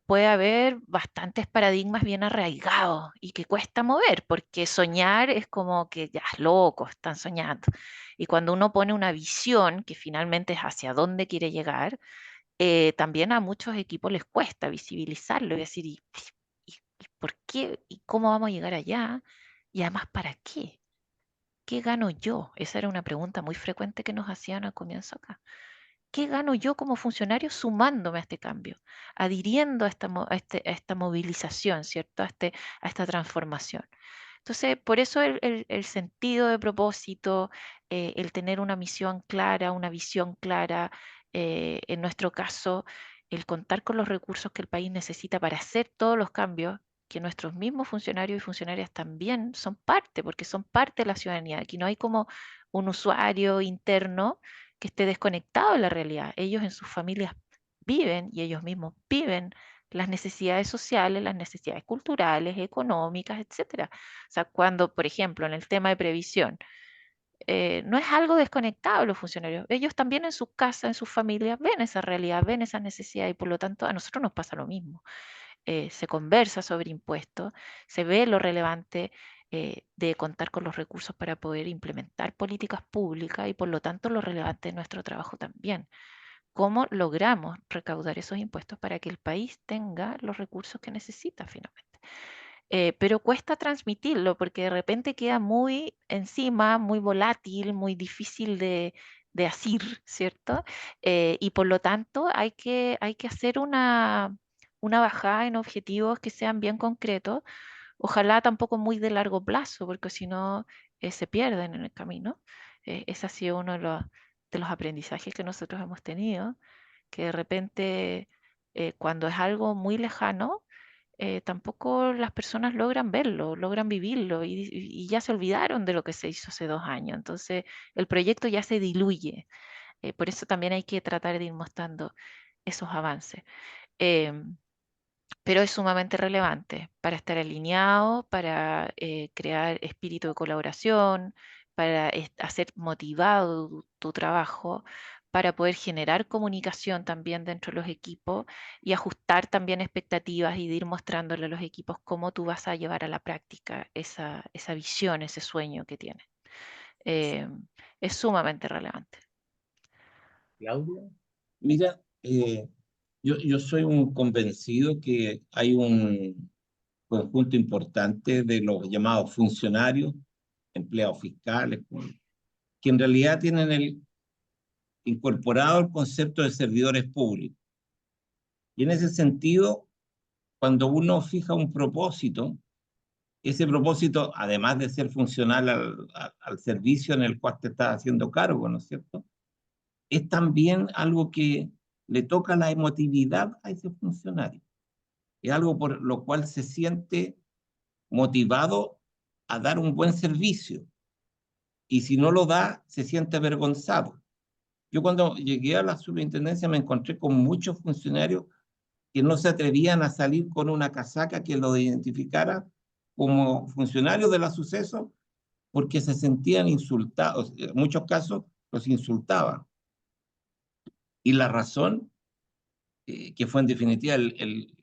puede haber bastantes paradigmas bien arraigados y que cuesta mover, porque soñar es como que ya locos, están soñando. Y cuando uno pone una visión que finalmente es hacia dónde quiere llegar, también a muchos equipos les cuesta visibilizarlo y decir, ¿y por qué? ¿Y cómo vamos a llegar allá? Y además, ¿para qué? ¿Qué gano yo? Esa era una pregunta muy frecuente que nos hacían al comienzo acá. ¿Qué gano yo como funcionario sumándome a este cambio, adhiriendo a a esta movilización, ¿cierto? A esta transformación. Entonces, por eso el sentido de propósito, el tener una misión clara, una visión clara, en nuestro caso, el contar con los recursos que el país necesita para hacer todos los cambios, que nuestros mismos funcionarios y funcionarias también son parte, porque son parte de la ciudadanía. Aquí no hay como un usuario interno que esté desconectado de la realidad. Ellos en sus familias viven y ellos mismos viven las necesidades sociales, las necesidades culturales, económicas, etcétera. O sea, cuando, por ejemplo, en el tema de previsión, no es algo desconectado de los funcionarios. Ellos también en sus casas, en sus familias, ven esa realidad, ven esa necesidad y por lo tanto a nosotros nos pasa lo mismo. Se conversa sobre impuestos, se ve lo relevante de contar con los recursos para poder implementar políticas públicas y por lo tanto lo relevante de nuestro trabajo también. ¿Cómo logramos recaudar esos impuestos para que el país tenga los recursos que necesita finalmente? Pero cuesta transmitirlo porque de repente queda muy encima, muy volátil, muy difícil de asir, ¿cierto? Y por lo tanto hay que hacer una bajada en objetivos que sean bien concretos, ojalá tampoco muy de largo plazo, porque si no se pierden en el camino. Ese ha sido uno de los aprendizajes que nosotros hemos tenido, que de repente cuando es algo muy lejano, tampoco las personas logran verlo, logran vivirlo y ya se olvidaron de lo que se hizo hace 2 años. Entonces el proyecto ya se diluye. Por eso también hay que tratar de ir mostrando esos avances. Em, pero es sumamente relevante para estar alineado, para crear espíritu de colaboración, para hacer motivado tu trabajo, para poder generar comunicación también dentro de los equipos y ajustar también expectativas y de ir mostrándole a los equipos cómo tú vas a llevar a la práctica esa visión, ese sueño que tienes. Eh, es sumamente relevante. Claudia. Mira, yo soy un convencido que hay un conjunto importante de los llamados funcionarios, empleados fiscales, que en realidad tienen incorporado el concepto de servidores públicos. Y en ese sentido, cuando uno fija un propósito, ese propósito, además de ser funcional al servicio en el cual te estás haciendo cargo, ¿no es cierto?, es también algo que le toca la emotividad a ese funcionario. Es algo por lo cual se siente motivado a dar un buen servicio. Y si no lo da, se siente avergonzado. Yo cuando llegué a la superintendencia me encontré con muchos funcionarios que no se atrevían a salir con una casaca que lo identificara como funcionario de la suceso porque se sentían insultados. En muchos casos los insultaban. Y la razón, que fue en definitiva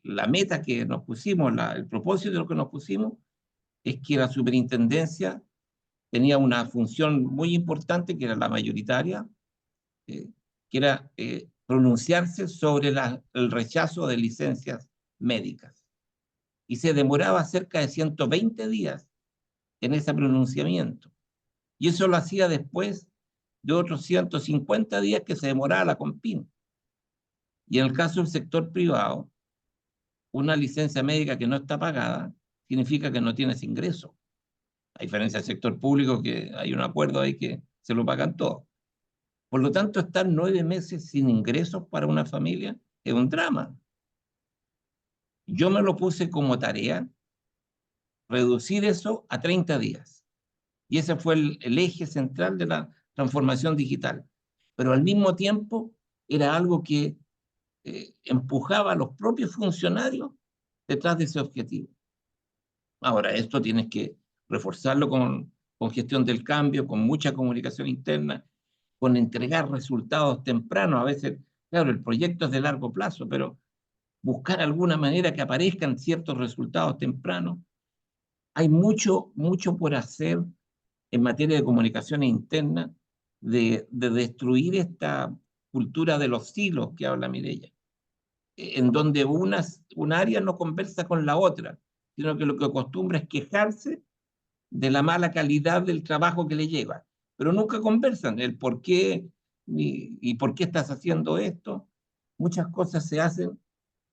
la meta que nos pusimos, el propósito de lo que nos pusimos, es que la superintendencia tenía una función muy importante, que era la mayoritaria, que era pronunciarse sobre el rechazo de licencias médicas. Y se demoraba cerca de 120 días en ese pronunciamiento. Y eso lo hacía después de otros 150 días que se demoraba la CONPIN. Y en el caso del sector privado, una licencia médica que no está pagada significa que no tienes ingreso. A diferencia del sector público, que hay un acuerdo ahí que se lo pagan todos. Por lo tanto, estar 9 meses sin ingresos para una familia es un drama. Yo me lo puse como tarea, reducir eso a 30 días. Y ese fue el eje central de la transformación digital. Pero al mismo tiempo era algo que empujaba a los propios funcionarios detrás de ese objetivo. Ahora, esto tienes que reforzarlo con gestión del cambio, con mucha comunicación interna, con entregar resultados tempranos. A veces, claro, el proyecto es de largo plazo, pero buscar alguna manera que aparezcan ciertos resultados tempranos. Hay mucho, mucho por hacer en materia de comunicación interna, de destruir esta cultura de los silos que habla Mireia, en donde un área no conversa con la otra, sino que lo que acostumbra es quejarse de la mala calidad del trabajo que le lleva, pero nunca conversan el por qué y por qué estás haciendo esto. Muchas cosas se hacen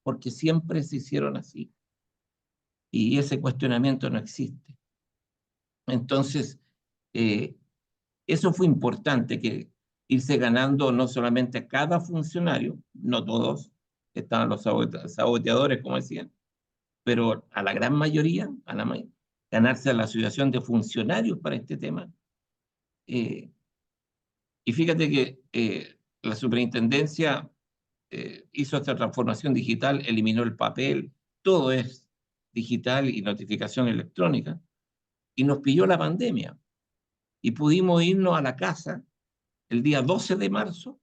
porque siempre se hicieron así, y ese cuestionamiento no existe. Entonces, eso fue importante, que irse ganando no solamente a cada funcionario, no todos, estaban los saboteadores, como decían, pero a la gran mayoría, ganarse a la asociación de funcionarios para este tema. Y fíjate que la superintendencia hizo esta transformación digital, eliminó el papel, todo es digital y notificación electrónica, y nos pilló la pandemia. Y pudimos irnos a la casa el día 12 de marzo,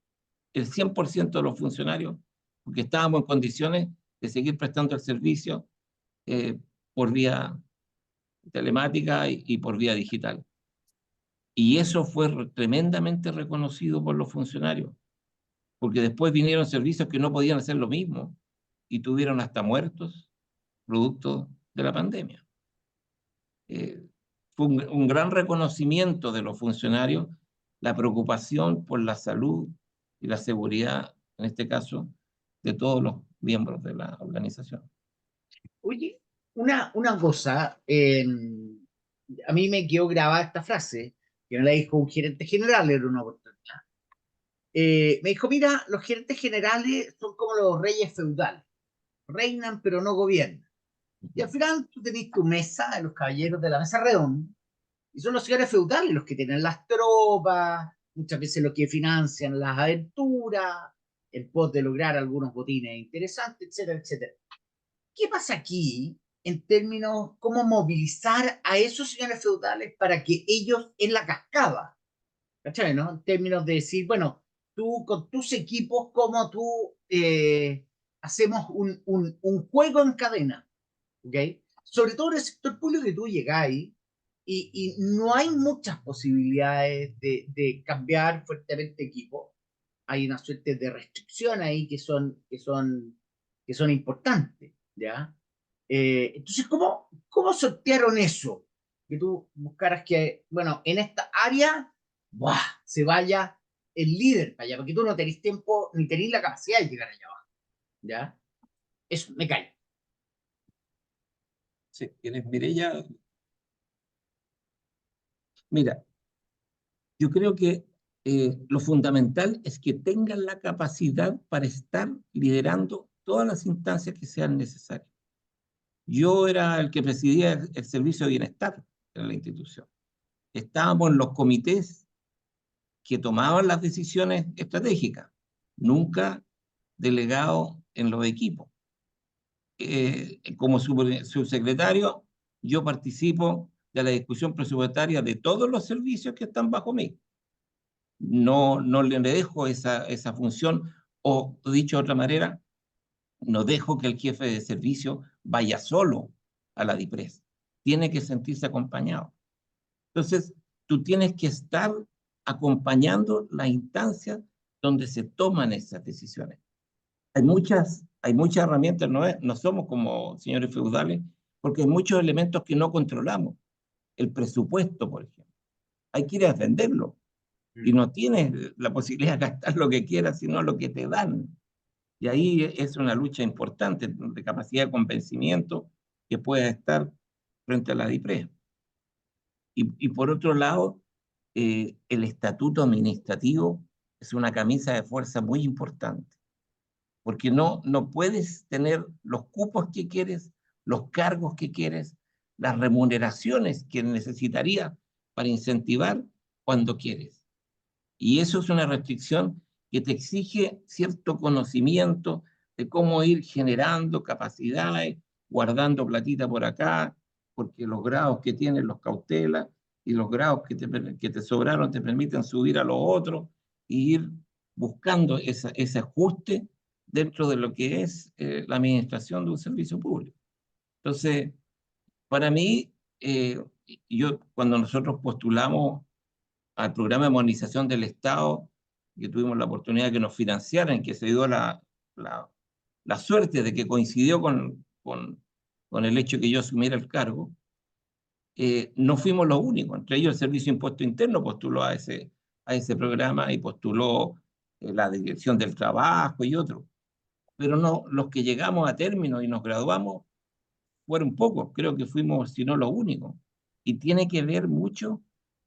el 100% de los funcionarios, porque estábamos en condiciones de seguir prestando el servicio por vía telemática y por vía digital. Y eso fue tremendamente reconocido por los funcionarios, porque después vinieron servicios que no podían hacer lo mismo y tuvieron hasta muertos producto de la pandemia. Fue un gran reconocimiento de los funcionarios, la preocupación por la salud y la seguridad, en este caso, de todos los miembros de la organización. Oye, una cosa, a mí me quedó grabada esta frase, que me la dijo un gerente general, era una oportunidad. Me dijo, mira, los gerentes generales son como los reyes feudales, reinan pero no gobiernan. Y al final tú tenés tu mesa, los caballeros de la mesa redonda, y son los señores feudales los que tienen las tropas, muchas veces los que financian las aventuras, en pos de lograr algunos botines interesantes, etcétera, etcétera. ¿Qué pasa aquí en términos cómo movilizar a esos señores feudales para que ellos en la cascada, ¿cachai? ¿No? En términos de decir, bueno, tú con tus equipos, cómo tú hacemos un juego en cadena, ¿ok? Sobre todo en el sector público que tú llegáis y no hay muchas posibilidades de cambiar fuertemente equipo. Hay una suerte de restricción ahí que son importantes, ¿ya? Entonces, ¿cómo sortearon eso? Que tú buscaras que, bueno, en esta área, ¡buah!, se vaya el líder para allá, porque tú no tenés tiempo ni tenés la capacidad de llegar allá abajo, ¿ya? Eso, me callo. Sí, ¿quién es Mireia? Mira, yo creo que lo fundamental es que tengan la capacidad para estar liderando todas las instancias que sean necesarias. Yo era el que presidía el servicio de bienestar en la institución. Estábamos en los comités que tomaban las decisiones estratégicas, nunca delegado en los equipos. Como subsecretario, yo participo de la discusión presupuestaria de todos los servicios que están bajo mí. No le dejo esa función, o dicho de otra manera, no dejo que el jefe de servicio vaya solo a la DIPRES. Tiene que sentirse acompañado. Entonces, tú tienes que estar acompañando las instancias donde se toman esas decisiones. Hay muchas herramientas, no somos como señores feudales, porque hay muchos elementos que no controlamos. El presupuesto, por ejemplo. Hay que ir a defenderlo. Y no tienes la posibilidad de gastar lo que quieras, sino lo que te dan. Y ahí es una lucha importante de capacidad de convencimiento que pueda estar frente a la DIPRES. Y por otro lado, el estatuto administrativo es una camisa de fuerza muy importante, porque no puedes tener los cupos que quieres, los cargos que quieres, las remuneraciones que necesitarías para incentivar cuando quieres. Y eso es una restricción que te exige cierto conocimiento de cómo ir generando capacidades, guardando platita por acá, porque los grados que tienes los cautelas y los grados que te sobraron te permiten subir a los otros e ir buscando ese ajuste dentro de lo que es la administración de un servicio público. Entonces, para mí, cuando nosotros postulamos al programa de modernización del Estado, que tuvimos la oportunidad de que nos financiaran, que se dio la suerte de que coincidió con el hecho de que yo asumiera el cargo, no fuimos los únicos. Entre ellos el Servicio de Impuesto Interno postuló a ese programa y postuló la Dirección del Trabajo y otros. Pero no, los que llegamos a término y nos graduamos fueron pocos, creo que fuimos, si no los únicos. Y tiene que ver mucho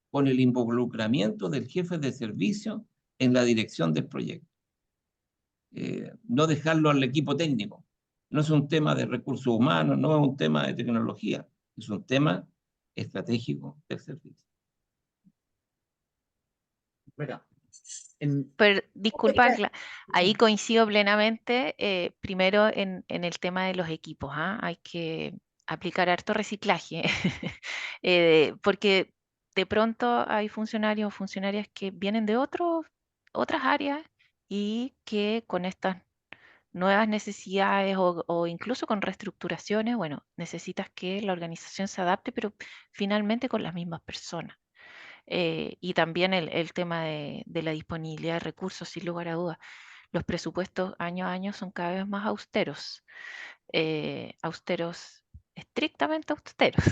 con el involucramiento del jefe de servicio en la dirección del proyecto. No dejarlo al equipo técnico. No es un tema de recursos humanos, no es un tema de tecnología, es un tema estratégico del servicio. Bueno, Pero disculpa, ahí coincido plenamente, primero en el tema de los equipos, ¿ah? Hay que aplicar harto reciclaje, porque de pronto hay funcionarios o funcionarias que vienen de otras áreas y que con estas nuevas necesidades o incluso con reestructuraciones, bueno, necesitas que la organización se adapte, pero finalmente con las mismas personas. Y también el tema de la disponibilidad de recursos, sin lugar a dudas. Los presupuestos año a año son cada vez más austeros, estrictamente austeros.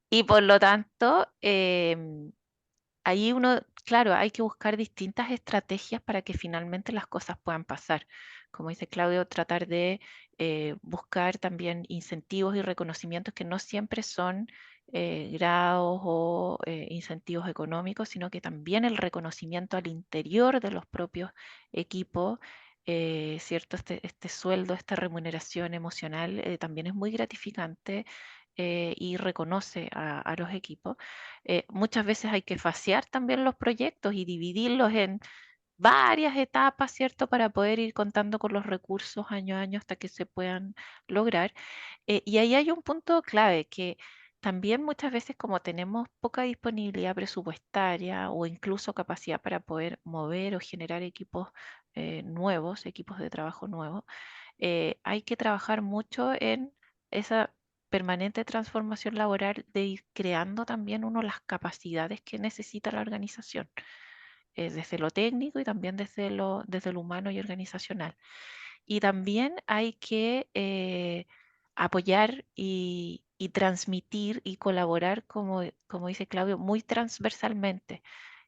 Y por lo tanto, ahí uno, claro, hay que buscar distintas estrategias para que finalmente las cosas puedan pasar. Como dice Claudio, tratar de buscar también incentivos y reconocimientos que no siempre son grados o incentivos económicos, sino que también el reconocimiento al interior de los propios equipos, ¿cierto? Este sueldo, esta remuneración emocional también es muy gratificante y reconoce a los equipos. Muchas veces hay que fasear también los proyectos y dividirlos en varias etapas, ¿cierto? Para poder ir contando con los recursos año a año hasta que se puedan lograr. Y ahí hay un punto clave que también muchas veces como tenemos poca disponibilidad presupuestaria o incluso capacidad para poder mover o generar equipos nuevos, equipos de trabajo nuevos, hay que trabajar mucho en esa permanente transformación laboral de ir creando también uno las capacidades que necesita la organización, desde lo técnico y también desde lo humano y organizacional. Y también hay que apoyar y transmitir y colaborar, como dice Claudio, muy transversalmente.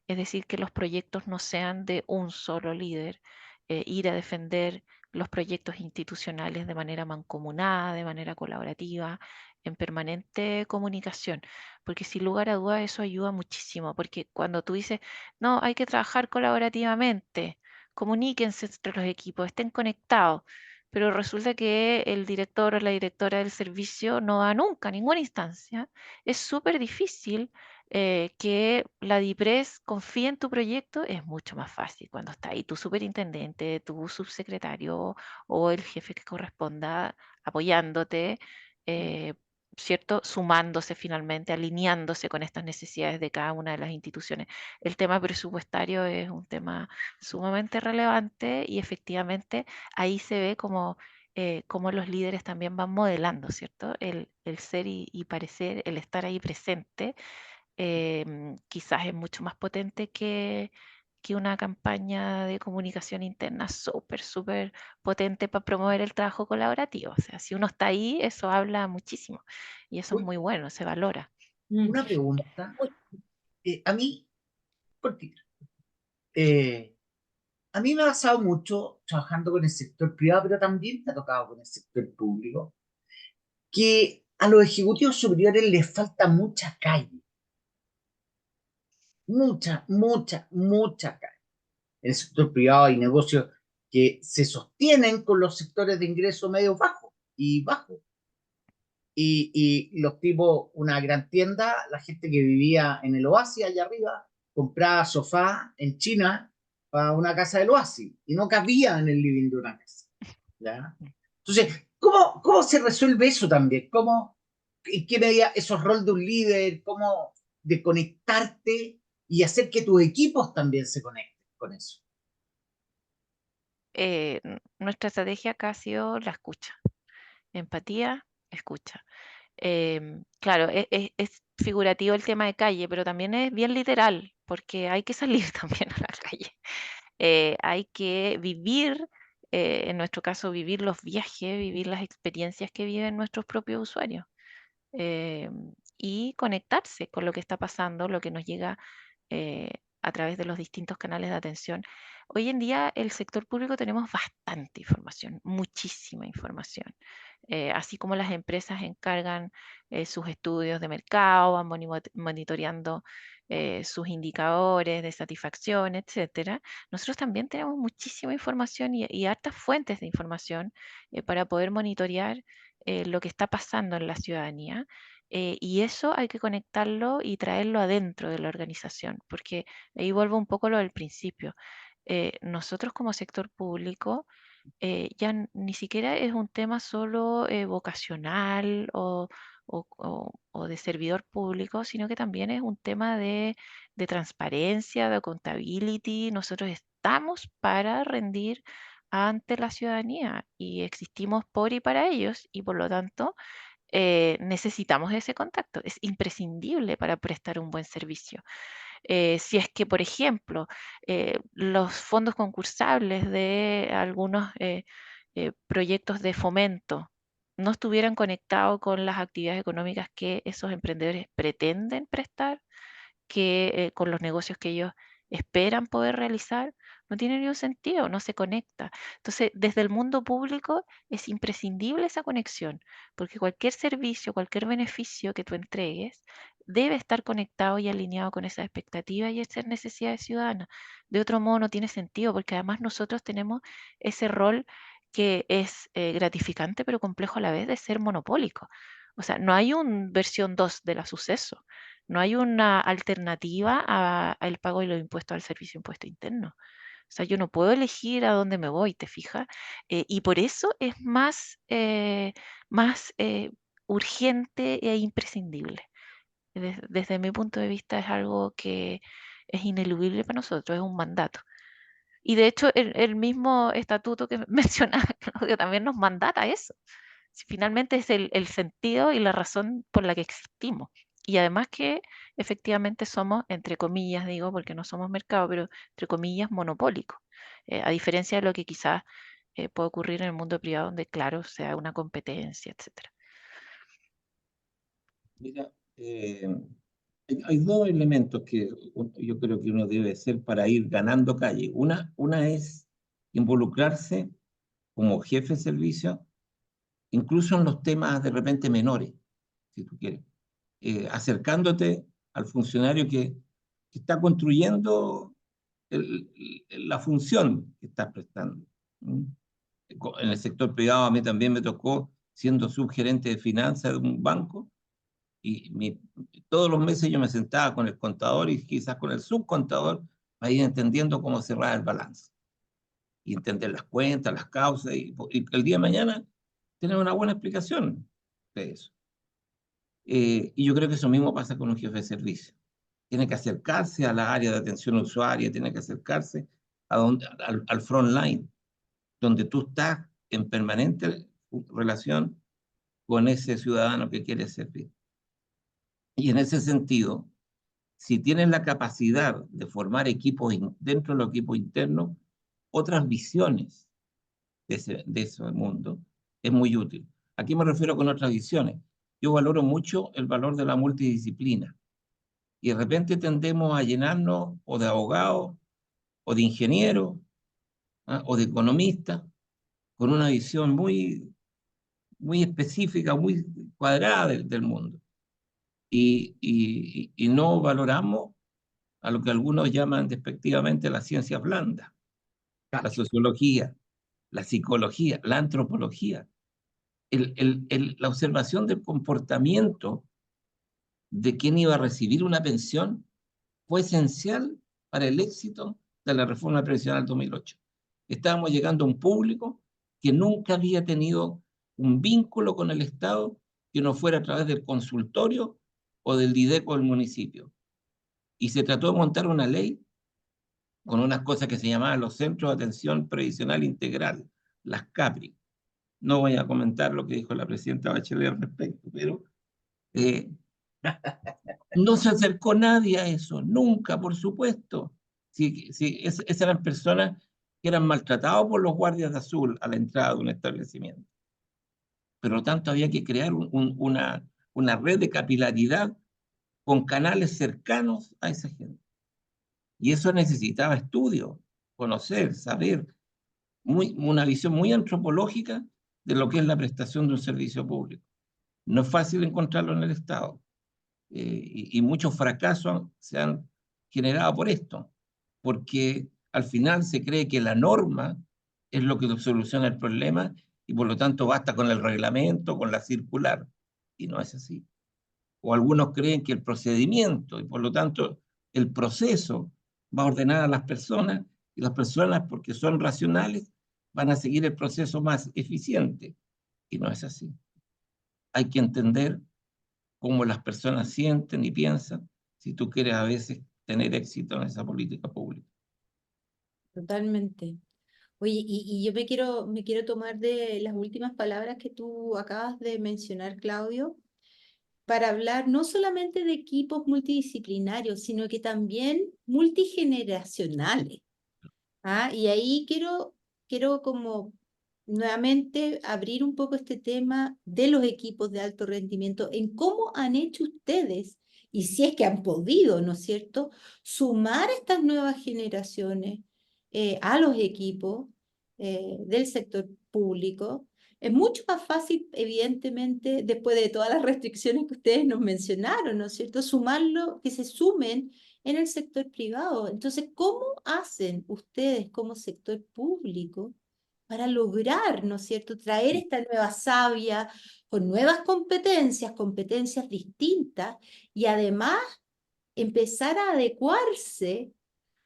Es decir, que los proyectos no sean de un solo líder, ir a defender los proyectos institucionales de manera mancomunada, de manera colaborativa, en permanente comunicación, porque sin lugar a dudas eso ayuda muchísimo, porque cuando tú dices, no, hay que trabajar colaborativamente, comuníquense entre los equipos, estén conectados, pero resulta que el director o la directora del servicio no va nunca a ninguna instancia, es súper difícil que la DIPRES confíe en tu proyecto. Es mucho más fácil cuando está ahí tu superintendente, tu subsecretario o el jefe que corresponda apoyándote, eh, ¿cierto? Sumándose finalmente, alineándose con estas necesidades de cada una de las instituciones. El tema presupuestario es un tema sumamente relevante y efectivamente ahí se ve como los líderes también van modelando, ¿cierto? El ser y parecer, el estar ahí presente, quizás es mucho más potente que una campaña de comunicación interna súper, súper potente para promover el trabajo colaborativo. O sea, si uno está ahí, eso habla muchísimo y eso es Uy, muy bueno, se valora. una pregunta. A mí, porque, eh, a mí me ha pasado mucho trabajando con el sector privado, pero también me ha tocado con el sector público, que a los ejecutivos superiores les falta mucha calle, mucha calle. En el sector privado hay negocios que se sostienen con los sectores de ingreso medio bajo y bajo. Y los tipos, una gran tienda, la gente que vivía en el Oasis allá arriba, compraba sofá en China para una casa del Oasis y no cabía en el living de una casa. ¿Ya? Entonces, ¿cómo se resuelve eso también? ¿En qué medida esos roles de un líder? ¿Cómo de conectarte y hacer que tus equipos también se conecten con eso? Nuestra estrategia acá ha sido la escucha, empatía, escucha. Claro, es figurativo el tema de calle, pero también es bien literal, porque hay que salir también a la calle. Hay que vivir, en nuestro caso, vivir los viajes, vivir las experiencias que viven nuestros propios usuarios, eh, y conectarse con lo que está pasando, lo que nos llega eh, a través de los distintos canales de atención. Hoy en día, el sector público tenemos bastante información, muchísima información. Así como las empresas encargan sus estudios de mercado, van monitoreando sus indicadores de satisfacción, etcétera. Nosotros también tenemos muchísima información y hartas fuentes de información para poder monitorear lo que está pasando en la ciudadanía. Y eso hay que conectarlo y traerlo adentro de la organización, porque ahí vuelvo un poco a lo del principio. Nosotros como sector público ya ni siquiera es un tema solo vocacional o de servidor público, sino que también es un tema de transparencia, de accountability. Nosotros estamos para rendir ante la ciudadanía y existimos por y para ellos y por lo tanto necesitamos ese contacto. Es imprescindible para prestar un buen servicio. Si es que, por ejemplo, los fondos concursables de algunos proyectos de fomento no estuvieran conectados con las actividades económicas que esos emprendedores pretenden prestar, con los negocios que ellos esperan poder realizar, no tiene ningún sentido, no se conecta. Entonces, desde el mundo público es imprescindible esa conexión, porque cualquier servicio, cualquier beneficio que tú entregues debe estar conectado y alineado con esas expectativas y esas necesidades ciudadanas. De otro modo, no tiene sentido, porque además nosotros tenemos ese rol que es gratificante, pero complejo a la vez de ser monopólico. O sea, no hay una versión 2 de la suceso. No hay una alternativa al pago de los impuestos al servicio de impuesto interno. O sea, yo no puedo elegir a dónde me voy, ¿te fijas? Y por eso es más urgente e imprescindible. Desde mi punto de vista es algo que es ineludible para nosotros, es un mandato. Y de hecho el mismo estatuto que mencionaba, Claudio, también nos mandata eso. Si finalmente es el sentido y la razón por la que existimos. Y además que efectivamente somos, entre comillas digo, porque no somos mercado, pero entre comillas monopólicos. A diferencia de lo que quizás puede ocurrir en el mundo privado, donde claro, sea una competencia, etcétera. Mira, hay dos elementos que yo creo que uno debe hacer para ir ganando calle. Una es involucrarse como jefe de servicio, incluso en los temas de repente menores, si tú quieres, acercándote al funcionario que está construyendo la función que estás prestando. ¿Mm? En el sector privado a mí también me tocó, siendo subgerente de finanzas de un banco, y todos los meses yo me sentaba con el contador y quizás con el subcontador para ir entendiendo cómo cerrar el balance y entender las cuentas, las causas, y el día de mañana tener una buena explicación de eso. Y yo creo que eso mismo pasa con un jefe de servicio. Tiene que acercarse a la área de atención usuaria, tiene que acercarse al front line, donde tú estás en permanente relación con ese ciudadano que quiere servir. Y en ese sentido, si tienes la capacidad de formar equipos dentro de los equipos internos, otras visiones de ese mundo, es muy útil. ¿A qué me refiero con otras visiones? Yo valoro mucho el valor de la multidisciplina. Y de repente tendemos a llenarnos o de abogados, o de ingenieros, o de economistas, con una visión muy, muy específica, muy cuadrada del mundo. Y no valoramos a lo que algunos llaman despectivamente la ciencia blanda, la sociología, la psicología, la antropología, la observación del comportamiento de quien iba a recibir una pensión fue esencial para el éxito de la reforma previsional 2008. Estábamos llegando a un público que nunca había tenido un vínculo con el Estado que no fuera a través del consultorio o del DIDECO del municipio. Y se trató de montar una ley con unas cosas que se llamaban los Centros de Atención Previsional Integral, las CAPRI. No voy a comentar lo que dijo la presidenta Bachelet al respecto, pero no se acercó nadie a eso, nunca, por supuesto. Esas eran personas que eran maltratados por los guardias de azul a la entrada de un establecimiento. Por lo tanto, había que crear una red de capilaridad con canales cercanos a esa gente. Y eso necesitaba estudio, conocer, saber, una visión muy antropológica de lo que es la prestación de un servicio público. No es fácil encontrarlo en el Estado. Y muchos fracasos se han generado por esto, porque al final se cree que la norma es lo que soluciona el problema y por lo tanto basta con el reglamento, con la circular, y no es así. O algunos creen que el procedimiento y por lo tanto el proceso va a ordenar a las personas y las personas, porque son racionales, van a seguir el proceso más eficiente, y no es así. Hay que entender cómo las personas sienten y piensan si tú quieres a veces tener éxito en esa política pública. Totalmente. Oye, y yo me quiero tomar de las últimas palabras que tú acabas de mencionar, Claudio, para hablar no solamente de equipos multidisciplinarios, sino que también multigeneracionales. Y ahí quiero como nuevamente abrir un poco este tema de los equipos de alto rendimiento, en cómo han hecho ustedes, y si es que han podido, ¿no es cierto?, sumar estas nuevas generaciones a los equipos del sector público. Es mucho más fácil, evidentemente, después de todas las restricciones que ustedes nos mencionaron, ¿no es cierto?, sumarlo, que se sumen en el sector privado. Entonces, ¿cómo hacen ustedes como sector público para lograr, ¿no es cierto?, traer esta nueva savia con nuevas competencias distintas y además empezar a adecuarse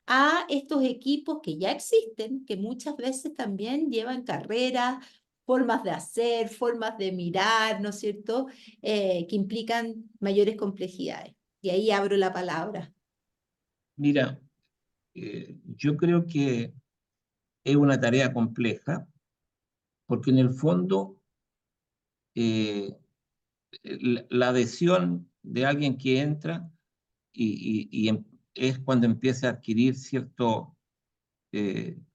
a estos equipos que ya existen, que muchas veces también llevan carreras, formas de hacer, formas de mirar, ¿no es cierto?, que implican mayores complejidades? Y ahí abro la palabra. Mira, yo creo que es una tarea compleja, porque en el fondo la adhesión de alguien que entra es cuando empieza a adquirir cierto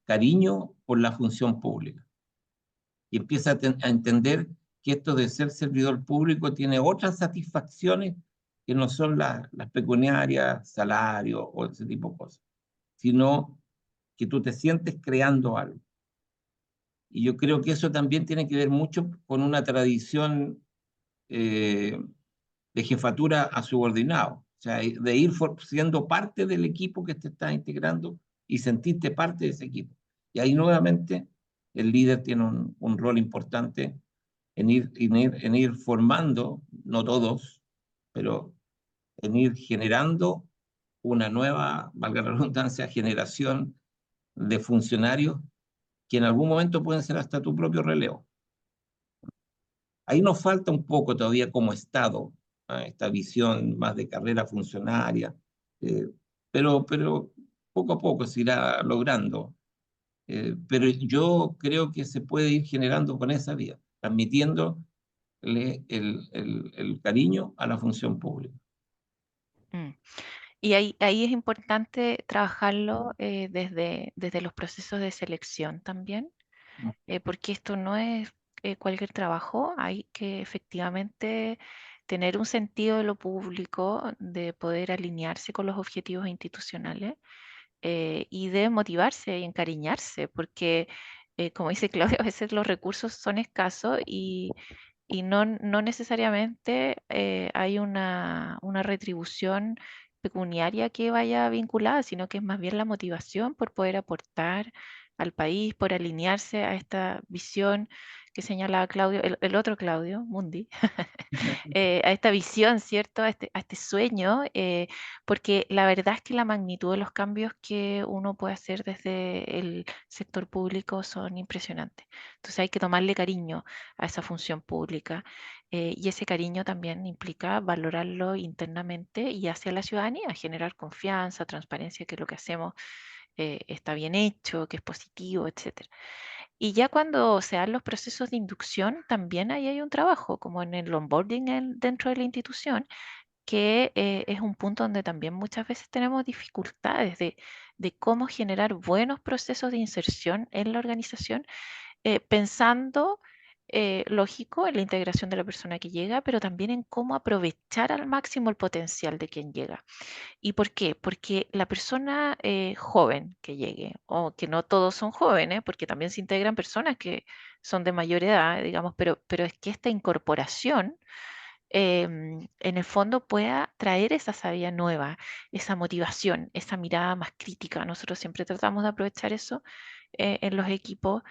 cariño por la función pública y empieza a entender que esto de ser servidor público tiene otras satisfacciones que no son las pecuniarias, salario o ese tipo de cosas, sino que tú te sientes creando algo. Y yo creo que eso también tiene que ver mucho con una tradición de jefatura a subordinado, o sea, de ir siendo parte del equipo que te está integrando y sentirte parte de ese equipo. Y ahí nuevamente el líder tiene un rol importante en ir formando, no todos, pero en ir generando una nueva, valga la redundancia, generación de funcionarios que en algún momento pueden ser hasta tu propio relevo. Ahí nos falta un poco todavía como Estado, esta visión más de carrera funcionaria, eh, pero poco a poco se irá logrando. Pero yo creo que se puede ir generando con esa vía, transmitiéndole el cariño a la función pública. Mm. Y ahí es importante trabajarlo desde los procesos de selección también, porque esto no es cualquier trabajo, hay que efectivamente tener un sentido de lo público, de poder alinearse con los objetivos institucionales y de motivarse y encariñarse, porque como dice Claudia, a veces los recursos son escasos y no necesariamente hay una retribución pecuniaria que vaya vinculada, sino que es más bien la motivación por poder aportar al país, por alinearse a esta visión que señalaba Claudio, el otro Claudio, Mundi, a esta visión, ¿cierto? A este sueño, porque la verdad es que la magnitud de los cambios que uno puede hacer desde el sector público son impresionantes. Entonces hay que tomarle cariño a esa función pública y ese cariño también implica valorarlo internamente y hacia la ciudadanía, generar confianza, transparencia, que lo que hacemos está bien hecho, que es positivo, etcétera. Y ya cuando se dan los procesos de inducción, también ahí hay un trabajo, como en el onboarding dentro de la institución, que es un punto donde también muchas veces tenemos dificultades de cómo generar buenos procesos de inserción en la organización, pensando, lógico, en la integración de la persona que llega, pero también en cómo aprovechar al máximo el potencial de quien llega. ¿Y por qué? Porque la persona joven que llegue, o que no todos son jóvenes, porque también se integran personas que son de mayor edad, digamos, pero es que esta incorporación en el fondo pueda traer esa sabiduría nueva, esa motivación, esa mirada más crítica. Nosotros siempre tratamos de aprovechar eso en los equipos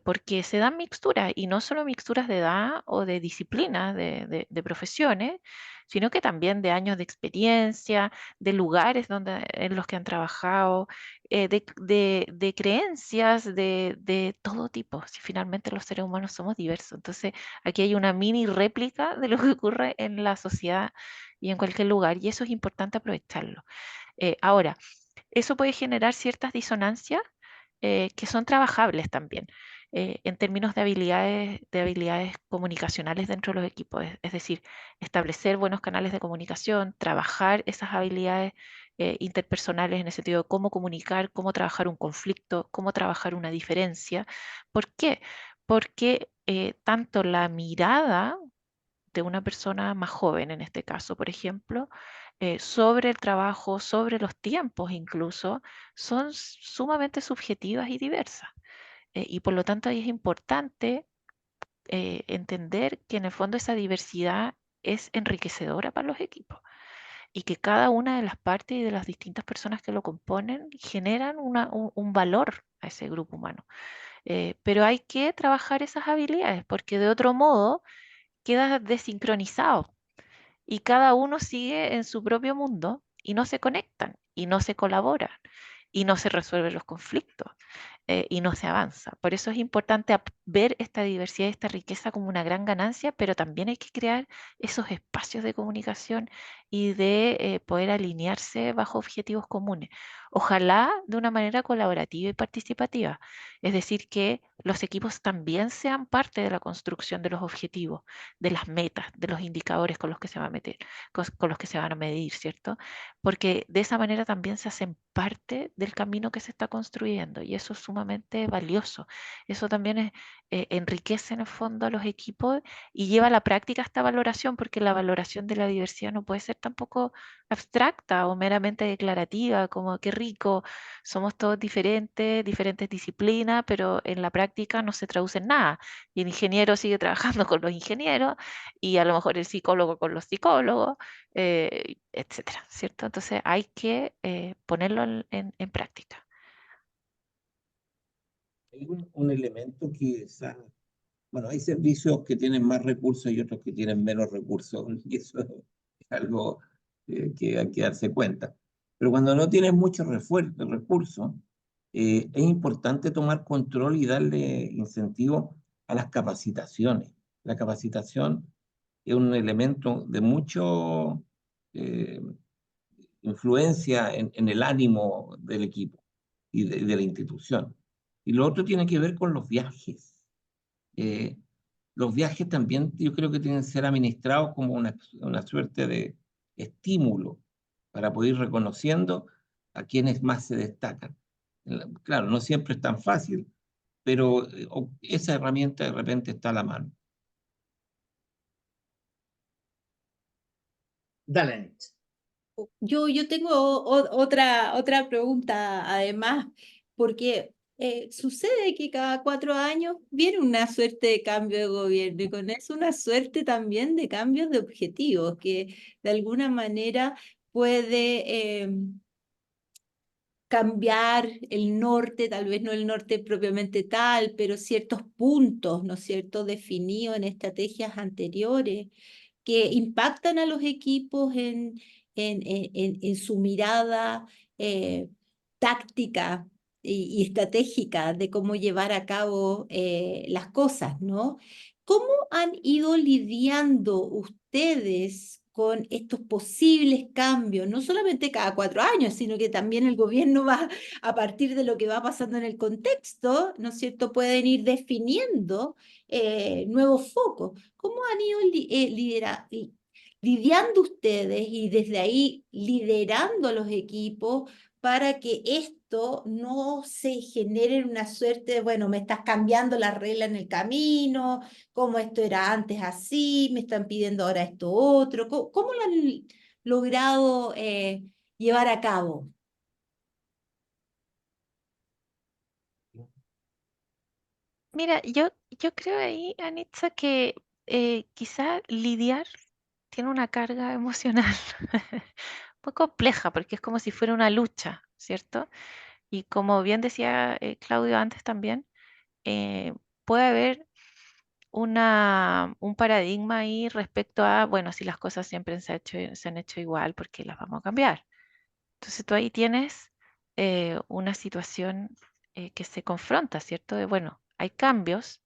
porque se dan mixturas y no solo mixturas de edad o de disciplinas, de profesiones, sino que también de años de experiencia, de lugares en los que han trabajado, de creencias, de todo tipo. Si finalmente los seres humanos somos diversos. Entonces, aquí hay una mini réplica de lo que ocurre en la sociedad y en cualquier lugar, y eso es importante aprovecharlo. Ahora, eso puede generar ciertas disonancias que son trabajables también en términos de habilidades comunicacionales dentro de los equipos, es decir, establecer buenos canales de comunicación, trabajar esas habilidades interpersonales en el sentido de cómo comunicar, cómo trabajar un conflicto, cómo trabajar una diferencia. ¿Por qué? Porque tanto la mirada de una persona más joven, en este caso, por ejemplo, sobre el trabajo, sobre los tiempos incluso, son sumamente subjetivas y diversas. Y por lo tanto ahí es importante entender que en el fondo esa diversidad es enriquecedora para los equipos y que cada una de las partes y de las distintas personas que lo componen generan un valor a ese grupo humano. Pero hay que trabajar esas habilidades porque de otro modo queda desincronizado y cada uno sigue en su propio mundo y no se conectan y no se colaboran y no se resuelven los conflictos y no se avanza. Por eso es importante ver esta diversidad y esta riqueza como una gran ganancia, pero también hay que crear esos espacios de comunicación y de poder alinearse bajo objetivos comunes. Ojalá de una manera colaborativa y participativa. Es decir, que los equipos también sean parte de la construcción de los objetivos, de las metas, de los indicadores con los que se va a meter, con los que se van a medir, ¿cierto? Porque de esa manera también se hacen parte del camino que se está construyendo y eso es sumamente valioso. Eso también enriquece en el fondo a los equipos y lleva a la práctica esta valoración, porque la valoración de la diversidad no puede ser ser tampoco abstracta o meramente declarativa, como qué rico, somos todos diferentes, diferentes disciplinas, pero en la práctica no se traduce en nada. Y el ingeniero sigue trabajando con los ingenieros y a lo mejor el psicólogo con los psicólogos, etcétera, ¿cierto? Entonces hay que ponerlo en práctica. Hay un elemento bueno, hay servicios que tienen más recursos y otros que tienen menos recursos, y eso es algo que hay que darse cuenta. Pero cuando no tienes muchos recursos, es importante tomar control y darle incentivo a las capacitaciones. La capacitación es un elemento de mucho eh, influencia en el ánimo del equipo y de la institución. Y lo otro tiene que ver con los viajes. Eh, los viajes también yo creo que tienen que ser administrados como una suerte de estímulo para poder ir reconociendo a quienes más se destacan. Claro, no siempre es tan fácil, pero esa herramienta de repente está a la mano. Dale, Anitza. Yo tengo otra pregunta además, porque sucede que cada 4 años viene una suerte de cambio de gobierno y con eso una suerte también de cambios de objetivos que de alguna manera puede cambiar el norte, tal vez no el norte propiamente tal, pero ciertos puntos, ¿no es cierto?, definidos en estrategias anteriores que impactan a los equipos en su mirada táctica y estratégica de cómo llevar a cabo las cosas, ¿no? ¿Cómo han ido lidiando ustedes con estos posibles cambios? No solamente cada 4 años, sino que también el gobierno va, a partir de lo que va pasando en el contexto, ¿no es cierto?, pueden ir definiendo nuevos focos. ¿Cómo han ido lidiando ustedes y desde ahí liderando a los equipos para que esto no se genere una suerte de, bueno, me estás cambiando la regla en el camino, como esto era antes así, me están pidiendo ahora esto otro? ¿Cómo lo han logrado llevar a cabo? Mira, yo creo ahí, Anitza, que quizá lidiar tiene una carga emocional muy compleja, porque es como si fuera una lucha, ¿cierto? Y como bien decía Claudio antes también, eh, puede haber un paradigma ahí respecto a, bueno, si las cosas siempre se han hecho igual, ¿por qué las vamos a cambiar? Entonces tú ahí tienes una situación que se confronta, ¿cierto? De, bueno, hay cambios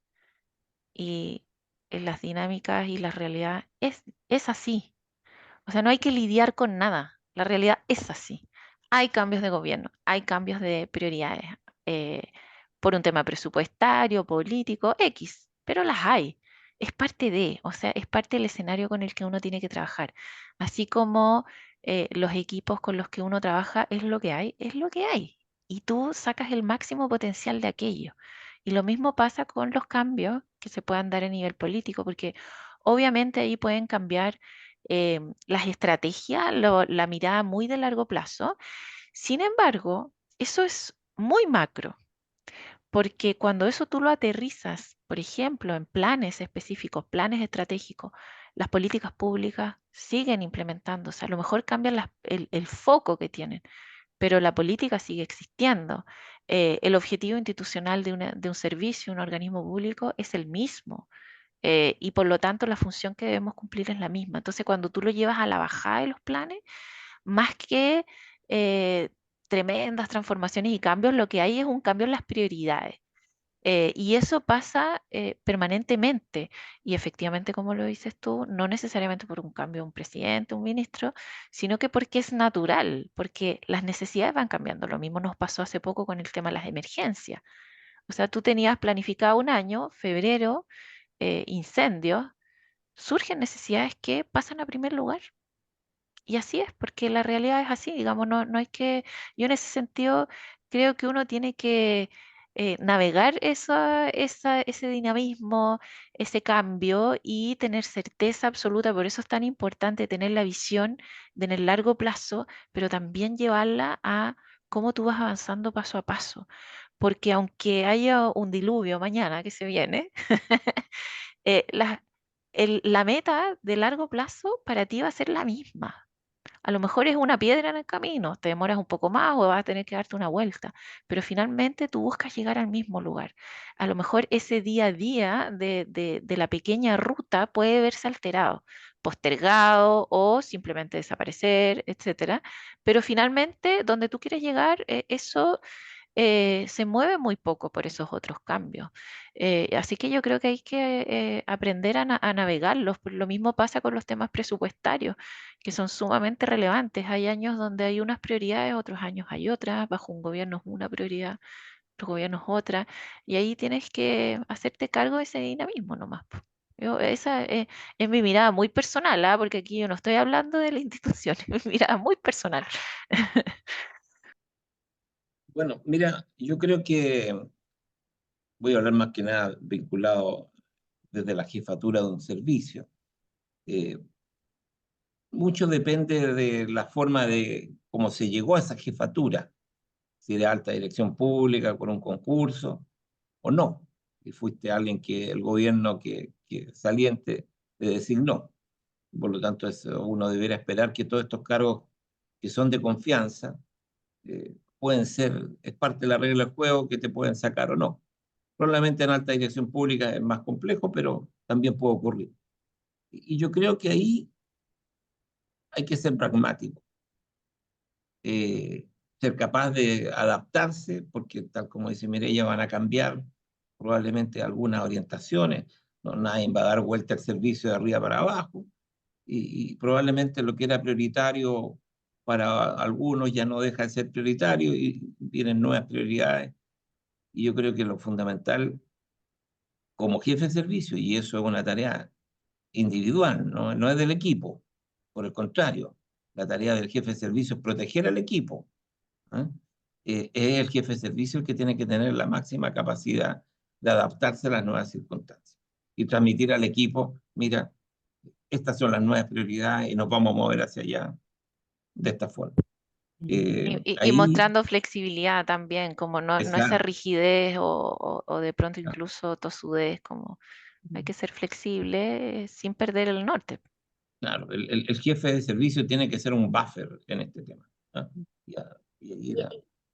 y en las dinámicas y la realidad es así. O sea, no hay que lidiar con nada. La realidad es así. Hay cambios de gobierno, hay cambios de prioridades eh, por un tema presupuestario, político, X, pero las hay. Es parte de, o sea, es parte del escenario con el que uno tiene que trabajar. Así como los equipos con los que uno trabaja es lo que hay, es lo que hay. Y tú sacas el máximo potencial de aquello. Y lo mismo pasa con los cambios que se puedan dar a nivel político, porque obviamente ahí pueden cambiar las estrategias, la mirada muy de largo plazo. Sin embargo, eso es muy macro, porque cuando eso tú lo aterrizas, por ejemplo, en planes específicos, planes estratégicos, las políticas públicas siguen implementándose. A lo mejor cambian el foco que tienen, pero la política sigue existiendo. El objetivo institucional de un servicio, un organismo público, es el mismo. Y por lo tanto la función que debemos cumplir es la misma. Entonces, cuando tú lo llevas a la bajada de los planes, más que eh, tremendas transformaciones y cambios, lo que hay es un cambio en las prioridades. Y eso pasa permanentemente. Y efectivamente, como lo dices tú, no necesariamente por un cambio de un presidente, un ministro, sino que porque es natural, porque las necesidades van cambiando. Lo mismo nos pasó hace poco con el tema de las emergencias. O sea, tú tenías planificado un año, febrero, incendios, surgen necesidades que pasan a primer lugar. Y así es, porque la realidad es así, digamos, no hay que, yo en ese sentido creo que uno tiene que navegar ese dinamismo, ese cambio y tener certeza absoluta. Por eso es tan importante tener la visión en el largo plazo, pero también llevarla a cómo tú vas avanzando paso a paso. Porque aunque haya un diluvio mañana que se viene, la, la meta de largo plazo para ti va a ser la misma. A lo mejor es una piedra en el camino, te demoras un poco más o vas a tener que darte una vuelta, pero finalmente tú buscas llegar al mismo lugar. A lo mejor ese día a día de la pequeña ruta puede verse alterado, postergado o simplemente desaparecer, etcétera. Pero finalmente, donde tú quieres llegar, eso se mueve muy poco por esos otros cambios. Así que yo creo que hay que aprender a navegarlos. Lo mismo pasa con los temas presupuestarios, que son sumamente relevantes. Hay años donde hay unas prioridades, otros años hay otras. Bajo un gobierno es una prioridad, otro gobierno es otra. Y ahí tienes que hacerte cargo de ese dinamismo nomás, po. Esa es mi mirada muy personal, ¿ah? Porque aquí yo no estoy hablando de la institución, es mi mirada muy personal. Bueno, mira, yo creo que voy a hablar más que nada vinculado desde la jefatura de un servicio. Eh, Mucho depende de la forma de cómo se llegó a esa jefatura, si de alta dirección pública, con un concurso o no. Y fuiste alguien que el gobierno que saliente te designó. Por lo tanto, uno debería esperar que todos estos cargos que son de confianza pueden ser, es parte de la regla del juego que te pueden sacar o no. Probablemente en alta dirección pública es más complejo, pero también puede ocurrir. Y yo creo que ahí hay que ser pragmático, eh, ser capaz de adaptarse, porque tal como dice Mireia, van a cambiar probablemente algunas orientaciones, no nadie va a dar vuelta al servicio de arriba para abajo, y probablemente lo que era prioritario para algunos ya no deja de ser prioritario y vienen nuevas prioridades. Y yo creo que lo fundamental como jefe de servicio, y eso es una tarea individual, no es del equipo, por el contrario, la tarea del jefe de servicio es proteger al equipo. ¿Eh? Es el jefe de servicio el que tiene que tener la máxima capacidad de adaptarse a las nuevas circunstancias y transmitir al equipo, mira, estas son las nuevas prioridades y nos vamos a mover hacia allá de esta forma. Y Ahí, mostrando flexibilidad también, como no esa exacto, rigidez o de pronto incluso tosudez, como hay que ser flexible sin perder el norte. claro, el jefe de servicio tiene que ser un buffer en este tema. ¿Ah? Y,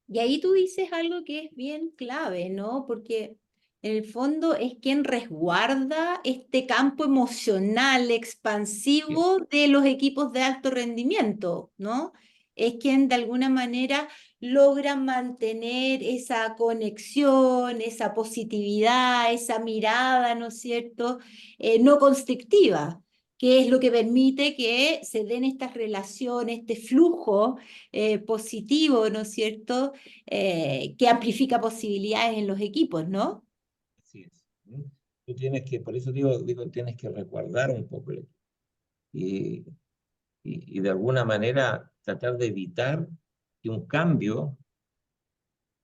Y ahí tú dices algo que es bien clave, ¿no? Porque en el fondo es quien resguarda este campo emocional expansivo de los equipos de alto rendimiento, ¿no? Es quien de alguna manera logra mantener esa conexión, esa positividad, esa mirada, ¿no es cierto? No constrictiva, que es lo que permite que se den estas relaciones, este flujo positivo, ¿no es cierto? Que amplifica posibilidades en los equipos, ¿no? así es. Tú tienes que, por eso digo, tienes que resguardar un poco el equipo y, y de alguna manera tratar de evitar que un cambio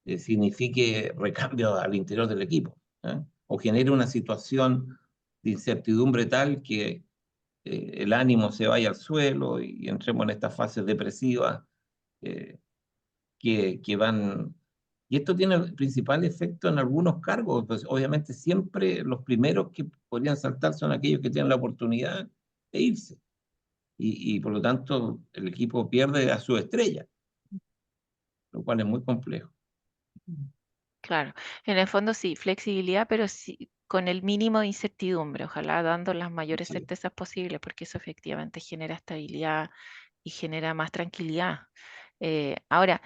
signifique recambio al interior del equipo, ¿eh? O genere una situación de incertidumbre tal que el ánimo se vaya al suelo y entremos en estas fases depresivas eh, que van... Y esto tiene el principal efecto en algunos cargos, pues obviamente siempre los primeros que podrían saltar son aquellos que tienen la oportunidad de irse. Y por lo tanto el equipo pierde a su estrella, lo cual es muy complejo. Claro, en el fondo sí, flexibilidad, pero sí con el mínimo de incertidumbre, ojalá dando las mayores Sí, certezas posibles, porque eso efectivamente genera estabilidad y genera más tranquilidad. Ahora,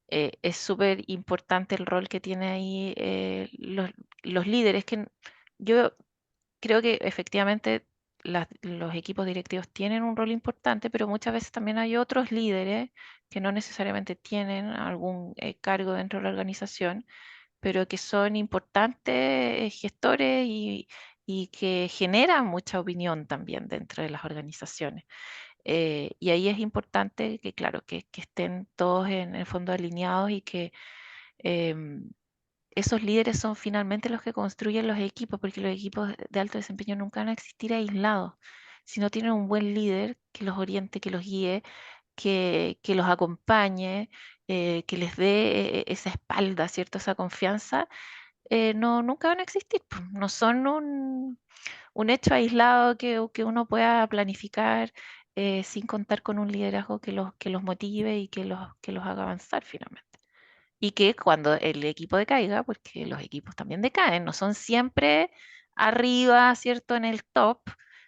es súper importante el rol que tienen ahí los líderes, que yo creo que efectivamente los equipos directivos tienen un rol importante, pero muchas veces también hay otros líderes que no necesariamente tienen algún cargo dentro de la organización, pero que son importantes gestores y que generan mucha opinión también dentro de las organizaciones. Y ahí es importante que, claro, que estén todos en el fondo alineados y que em, esos líderes son finalmente los que construyen los equipos, porque los equipos de alto desempeño nunca van a existir aislados. Si no tienen un buen líder que los oriente, que los guíe, que los acompañe, que les dé esa espalda, ¿cierto? Esa confianza, no, nunca van a existir, pues. No son un hecho aislado que uno pueda planificar sin contar con un liderazgo que los motive y que los haga avanzar finalmente. Y que cuando el equipo decaiga, porque los equipos también decaen, no son siempre arriba, ¿cierto?, en el top,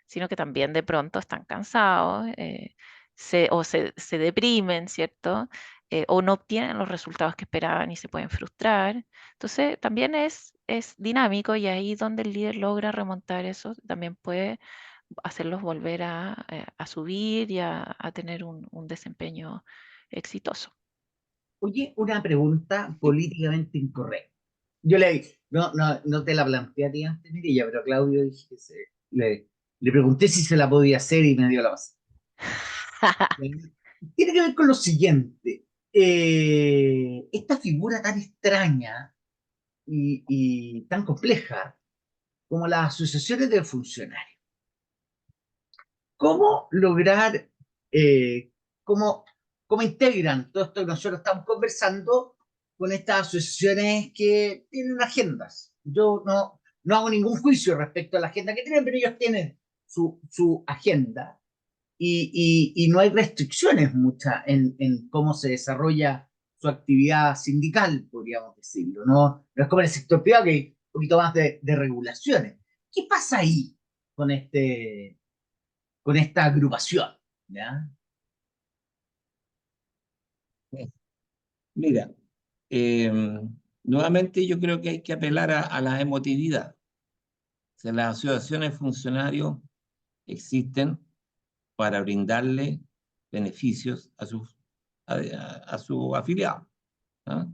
sino que también de pronto están cansados, se deprimen, ¿cierto? O no obtienen los resultados que esperaban y se pueden frustrar. Entonces, también es dinámico y ahí donde el líder logra remontar eso, también puede hacerlos volver a subir y a tener un desempeño exitoso. Oye, una pregunta políticamente incorrecta. Yo no te la planteé a ti antes, Mirilla, pero a Claudio dije le pregunté si se la podía hacer y me dio la base. Tiene que ver con lo siguiente. Esta figura tan extraña y tan compleja como las asociaciones de funcionarios. ¿Cómo lograr, eh, cómo, cómo integran todo esto que nosotros estamos conversando con estas asociaciones que tienen agendas? Yo no hago ningún juicio respecto a la agenda que tienen, pero ellos tienen su agenda y no hay restricciones muchas en cómo se desarrolla su actividad sindical, podríamos decirlo. No es como en el sector privado que hay un poquito más de regulaciones. ¿Qué pasa ahí con con esta agrupación? ¿Ya? Mira, eh, nuevamente yo creo que hay que apelar a la emotividad. O sea, las asociaciones de funcionarios existen para brindarle beneficios a sus afiliados. ¿Ah?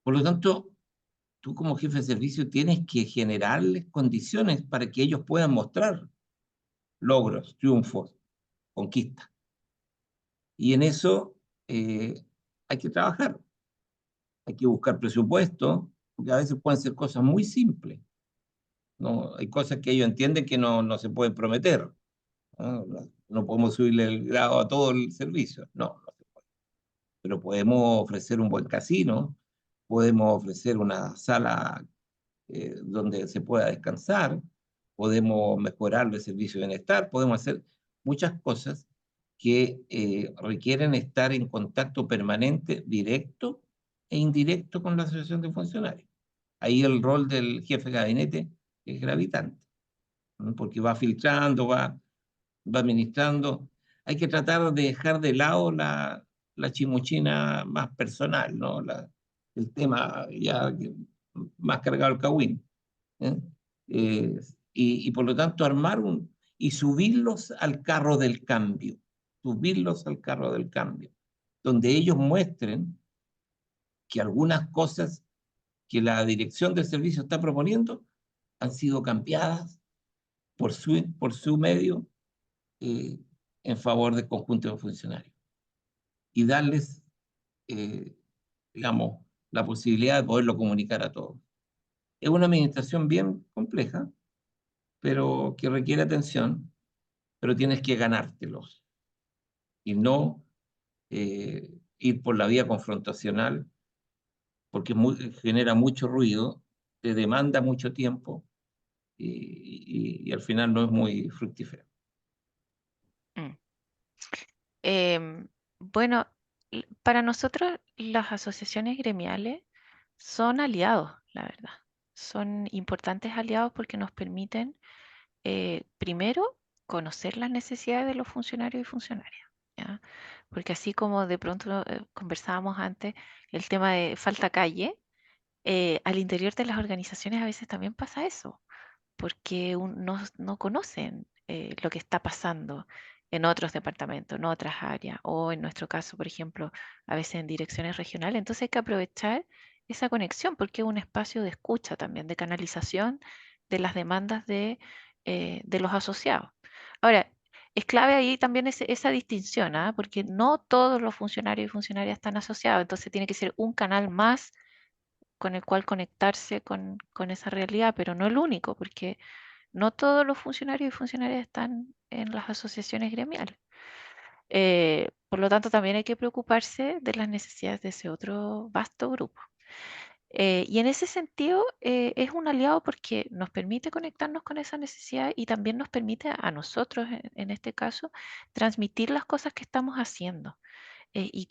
Por lo tanto, tú como jefe de servicio tienes que generarles condiciones para que ellos puedan mostrar logros, triunfos, conquistas. Y en eso hay que trabajar, hay que buscar presupuesto, porque a veces pueden ser cosas muy simples. ¿No? Hay cosas que ellos entienden que no se pueden prometer. ¿No? No podemos subirle el grado a todo el servicio. No se puede. Pero podemos ofrecer un buen casino, podemos ofrecer una sala donde se pueda descansar, podemos mejorar el servicio de bienestar, podemos hacer muchas cosas que requieren estar en contacto permanente, directo e indirecto con la asociación de funcionarios. Ahí el rol del jefe de gabinete es gravitante, ¿no? Porque va filtrando, va administrando. Hay que tratar de dejar de lado la chimuchina más personal, ¿no? El tema ya más cargado al cagüín. ¿Eh? Y por lo tanto y subirlos al carro del cambio, subirlos al carro del cambio, donde ellos muestren que algunas cosas que la dirección del servicio está proponiendo han sido cambiadas por su medio eh, en favor del conjunto de funcionarios y darles, eh, digamos, la posibilidad de poderlo comunicar a todos. Es una administración bien compleja, pero que requiere atención, pero tienes que ganártelos y no ir por la vía confrontacional, porque genera mucho ruido, te demanda mucho tiempo y al final no es muy fructífero. Mm. Bueno, para nosotros las asociaciones gremiales son aliados, la verdad. Son importantes aliados porque nos permiten, primero, conocer las necesidades de los funcionarios y funcionarias, ¿ya? Porque así como de pronto conversábamos antes, el tema de falta calle, al interior de las organizaciones a veces también pasa eso porque no conocen lo que está pasando en otros departamentos, en otras áreas, o en nuestro caso, por ejemplo, a veces en direcciones regionales. Entonces hay que aprovechar esa conexión porque es un espacio de escucha también, de canalización de las demandas de los asociados. Ahora, es clave ahí también esa distinción, ¿ah? Porque no todos los funcionarios y funcionarias están asociados, entonces tiene que ser un canal más con el cual conectarse con esa realidad, pero no el único, porque no todos los funcionarios y funcionarias están en las asociaciones gremiales. Por lo tanto, también hay que preocuparse de las necesidades de ese otro vasto grupo. Y en ese sentido es un aliado porque nos permite conectarnos con esa necesidad y también nos permite a nosotros, en este caso, transmitir las cosas que estamos haciendo y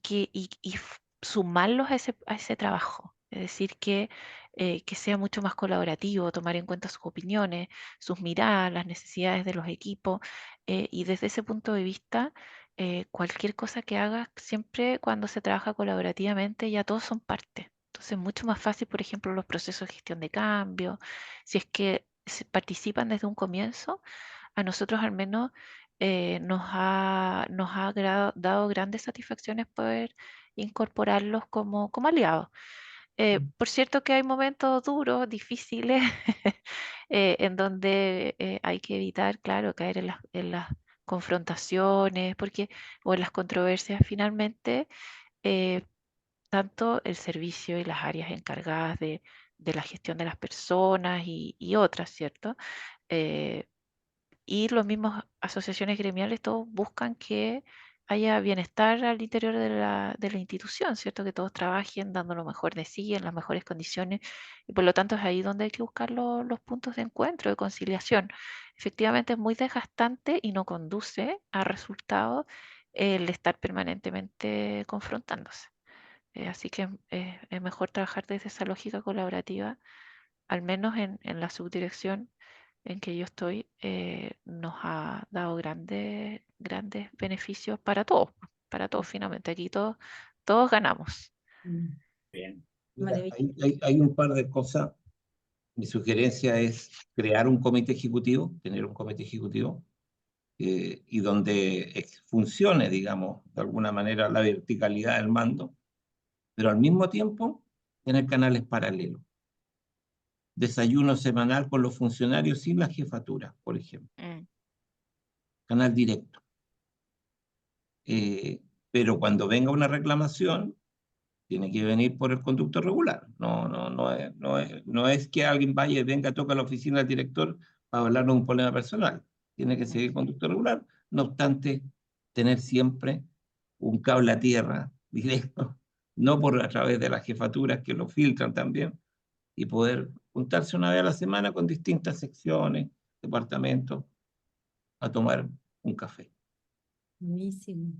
sumarlos a ese trabajo. Es decir, que sea mucho más colaborativo, tomar en cuenta sus opiniones, sus miradas, las necesidades de los equipos. Y desde ese punto de vista, cualquier cosa que hagas, siempre cuando se trabaja colaborativamente, ya todos son parte. Entonces, es mucho más fácil, por ejemplo, los procesos de gestión de cambio. Si es que participan desde un comienzo, a nosotros al menos nos ha dado grandes satisfacciones poder incorporarlos como aliados. Por cierto que hay momentos duros, difíciles, en donde hay que evitar, claro, caer en las confrontaciones, o en las controversias. Finalmente, eh, tanto el servicio y las áreas encargadas de la gestión de las personas y otras, ¿cierto? Eh, y los mismos asociaciones gremiales, todos buscan que haya bienestar al interior de la institución, ¿cierto? Que todos trabajen dando lo mejor de sí, en las mejores condiciones, y por lo tanto es ahí donde hay que buscar los puntos de encuentro, de conciliación. Efectivamente es muy desgastante y no conduce a resultados el estar permanentemente confrontándose. Así que es mejor trabajar desde esa lógica colaborativa, al menos en la subdirección en que yo estoy, nos ha dado grandes beneficios para todos finalmente. Aquí todos ganamos. Mm, Bien. Mira, Maravilloso. hay un par de cosas. Mi sugerencia es crear un comité ejecutivo, tener un comité ejecutivo, y donde funcione, digamos, de alguna manera la verticalidad del mando, pero al mismo tiempo tener canales paralelos. Desayuno semanal con los funcionarios sin la jefatura, por ejemplo. Mm. Canal directo. Pero cuando venga una reclamación, tiene que venir por el conducto regular. No es que alguien vaya y venga, toca a la oficina del director para hablarnos de un problema personal. Tiene que seguir el conducto regular, no obstante, tener siempre un cable a tierra directo, no por a través de las jefaturas que lo filtran también, y poder juntarse una vez a la semana con distintas secciones, departamentos, a tomar un café. Buenísimo.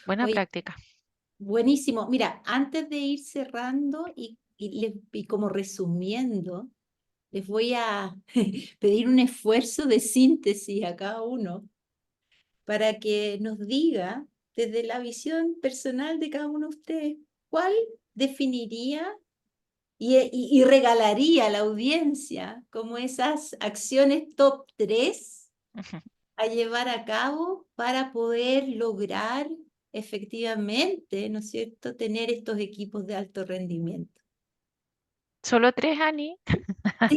Buena Oye, práctica. buenísimo. Mira, antes de ir cerrando y como resumiendo, les voy a pedir un esfuerzo de síntesis a cada uno para que nos diga desde la visión personal de cada uno de ustedes cuál definiría y regalaría a la audiencia como esas acciones top 3 Ujú. a llevar a cabo para poder lograr efectivamente, ¿no es cierto?, tener estos equipos de alto rendimiento. ¿Solo 3, Ani? Sí,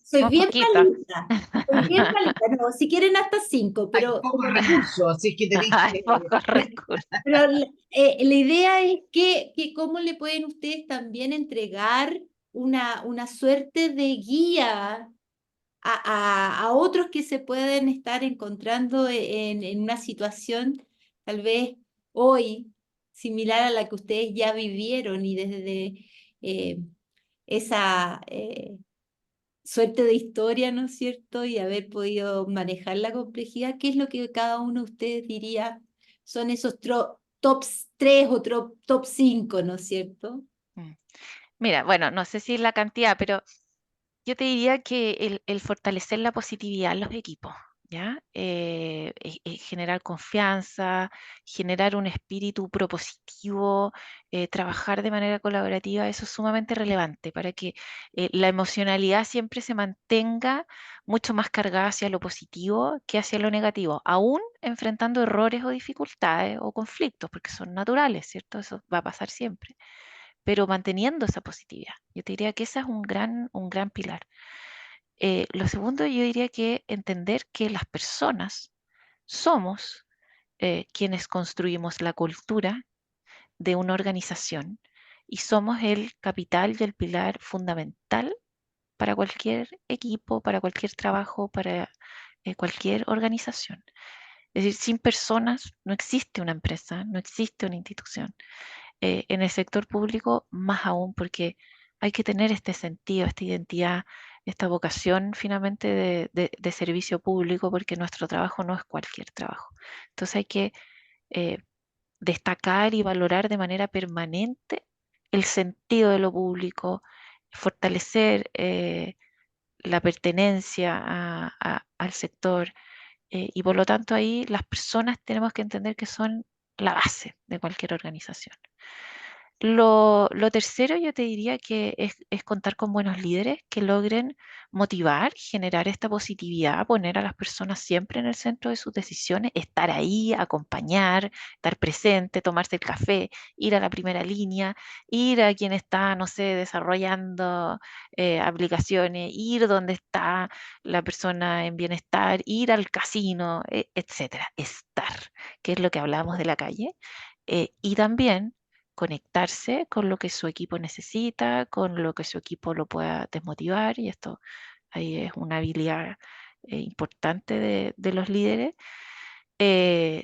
soy Un bien poquito. malita, soy bien malita, no, si quieren hasta 5, Hay pero, pocos recursos, así que tenéis Hay que... pocos recursos. pero la idea es que cómo le pueden ustedes también entregar una suerte de guía a otros que se pueden estar encontrando en una situación tal vez hoy similar a la que ustedes ya vivieron y desde esa suerte de historia, ¿no es cierto? Y haber podido manejar la complejidad, ¿qué es lo que cada uno de ustedes diría son esos top 3 o top 5, ¿no es cierto? Mm. Mira, bueno, no sé si la cantidad, pero yo te diría que el fortalecer la positividad en los equipos, ¿ya? Generar confianza, generar un espíritu propositivo, trabajar de manera colaborativa, eso es sumamente relevante para que la emocionalidad siempre se mantenga mucho más cargada hacia lo positivo que hacia lo negativo, aún enfrentando errores o dificultades o conflictos, porque son naturales, ¿cierto? Eso va a pasar siempre, pero manteniendo esa positividad. Yo te diría que ese es un gran pilar. Lo segundo, yo diría que entender que las personas somos quienes construimos la cultura de una organización y somos el capital y el pilar fundamental para cualquier equipo, para cualquier trabajo, para cualquier organización. Es decir, sin personas no existe una empresa, no existe una institución. En el sector público, más aún, porque hay que tener este sentido, esta identidad, esta vocación finalmente de servicio público, porque nuestro trabajo no es cualquier trabajo. Entonces hay que eh, destacar y valorar de manera permanente el sentido de lo público, fortalecer la pertenencia al sector, y por lo tanto ahí las personas tenemos que entender que son la base de cualquier organización. Lo tercero yo te diría que es contar con buenos líderes que logren motivar, generar esta positividad, poner a las personas siempre en el centro de sus decisiones, estar ahí, acompañar, estar presente, tomarse el café, ir a la primera línea, ir a quien está, no sé, desarrollando aplicaciones, ir donde está la persona en bienestar, ir al casino, etcétera. Estar, que es lo que hablábamos de la calle. Y también conectarse con lo que su equipo necesita, con lo que su equipo lo pueda desmotivar, y esto ahí es una habilidad importante de los líderes,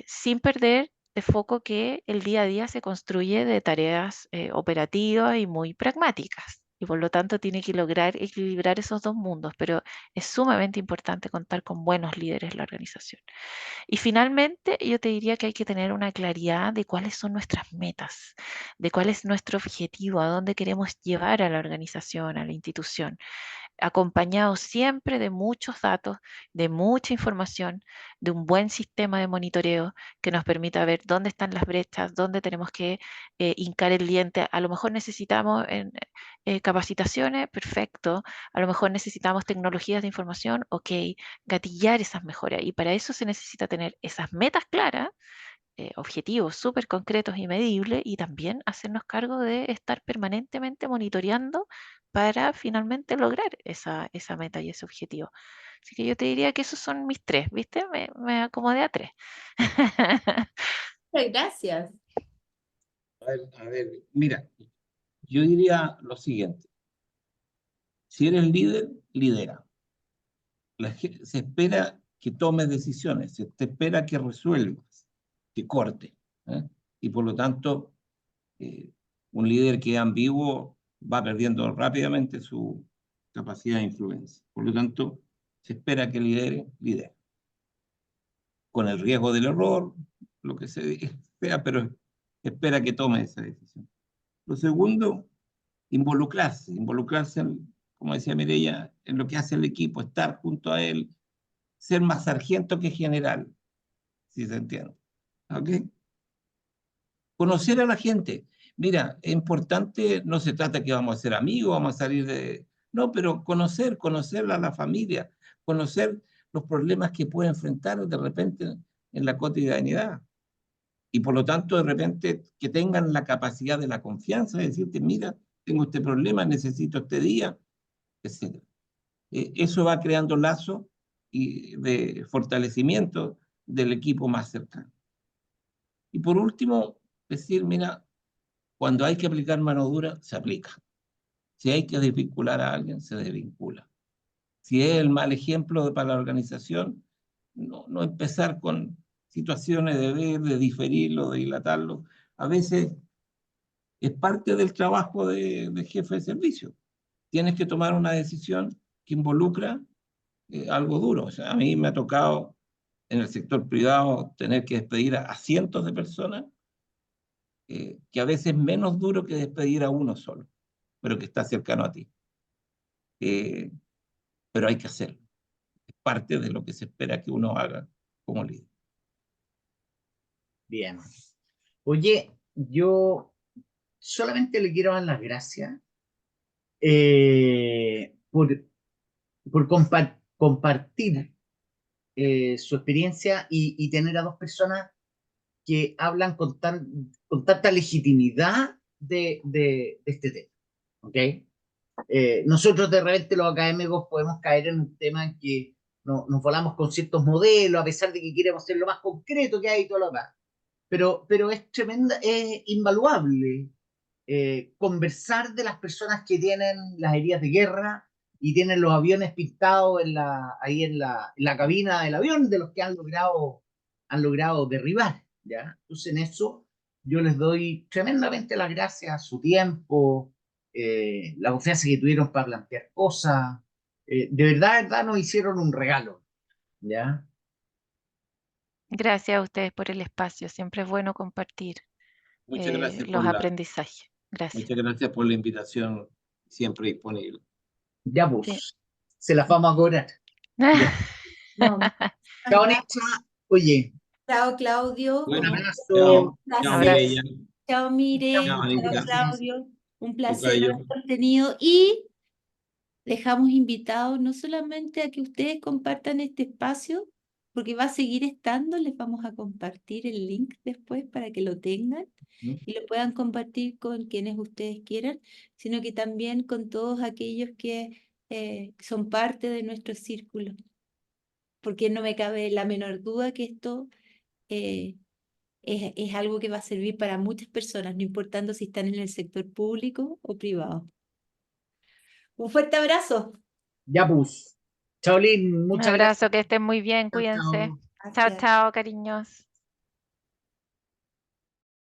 sin perder de foco que el día a día se construye de tareas operativas y muy pragmáticas. Y por lo tanto tiene que lograr equilibrar esos dos mundos, pero es sumamente importante contar con buenos líderes en la organización. Y finalmente, yo te diría que hay que tener una claridad de cuáles son nuestras metas, de cuál es nuestro objetivo, a dónde queremos llevar a la organización, a la institución, acompañado siempre de muchos datos, de mucha información, de un buen sistema de monitoreo que nos permita ver dónde están las brechas, dónde tenemos que hincar el diente. A lo mejor necesitamos capacitaciones, perfecto. A lo mejor necesitamos tecnologías de información, ok, gatillar esas mejoras. Y para eso se necesita tener esas metas claras, objetivos súper concretos y medibles, y también hacernos cargo de estar permanentemente monitoreando para finalmente lograr esa meta y ese objetivo. Así que yo te diría que esos son mis tres, ¿viste? Me acomodé a tres. Muchas gracias. A ver, mira, yo diría lo siguiente. Si eres líder, lidera. Se espera que tomes decisiones, se te espera que resuelvas, que corte, ¿eh? Y por lo tanto, un líder que es ambiguo va perdiendo rápidamente su capacidad de influencia. Por lo tanto, se espera que lidere. Con el riesgo del error, lo que sea, pero espera que tome esa decisión. Lo segundo, involucrarse como decía Mireia, en lo que hace el equipo, estar junto a él, ser más sargento que general, si se entiende. ¿Ok? Conocer a la gente. Mira, es importante, no se trata que vamos a ser amigos, vamos a salir de... No, pero conocer a la familia, conocer los problemas que puede enfrentar de repente en la cotidianidad. Y por lo tanto, de repente, que tengan la capacidad de la confianza de decirte, mira, tengo este problema, necesito este día, etc. Eso va creando lazos y de fortalecimiento del equipo más cercano. Y por último, decir, mira, cuando hay que aplicar mano dura, se aplica. Si hay que desvincular a alguien, se desvincula. Si es el mal ejemplo para la organización, no empezar con situaciones de ver, de diferirlo, de dilatarlo. A veces es parte del trabajo de jefe de servicio. Tienes que tomar una decisión que involucra algo duro. O sea, a mí me ha tocado en el sector privado tener que despedir a cientos de personas, que a veces es menos duro que despedir a uno solo, pero que está cercano a ti. Pero hay que hacerlo. Es parte de lo que se espera que uno haga como líder. Bien. Oye, yo solamente le quiero dar las gracias por compartir su experiencia y tener a dos personas que hablan con tanta legitimidad de este tema. ¿Ok? Nosotros de repente los académicos podemos caer en un tema en que nos volamos con ciertos modelos, a pesar de que queremos ser lo más concreto que hay y todo lo demás. Pero es tremenda, es invaluable conversar de las personas que tienen las heridas de guerra y tienen los aviones pintados ahí en la cabina del avión de los que han logrado derribar, ¿ya? Entonces en eso yo les doy tremendamente las gracias, su tiempo, la confianza que tuvieron para plantear cosas. De verdad nos hicieron un regalo, ¿ya? Gracias a ustedes por el espacio. Siempre es bueno compartir Muchas gracias los aprendizajes. Gracias. muchas gracias por la invitación, siempre disponible. Ya Sí. pues, se las vamos a cobrar. Ya. No, Chao, Necha. Oye, chao, Claudio. un Bueno, abrazo. chao, placer. chao, Abrazo. Mireya, Chao, Miren. chao, Chao, Anita, Claudio. Un placer Tocayo. haber tenido. Y dejamos invitados no solamente a que ustedes compartan este espacio, porque va a seguir estando, les vamos a compartir el link después para que lo tengan y lo puedan compartir con quienes ustedes quieran, sino que también con todos aquellos que son parte de nuestro círculo, porque no me cabe la menor duda que esto es algo que va a servir para muchas personas, no importando si están en el sector público o privado. Un fuerte abrazo. Ya pues. Chao, Lin. Un Muchas abrazo, gracias. que estén muy bien, Chao, cuídense. chao. Chao, Gracias. chao, cariños.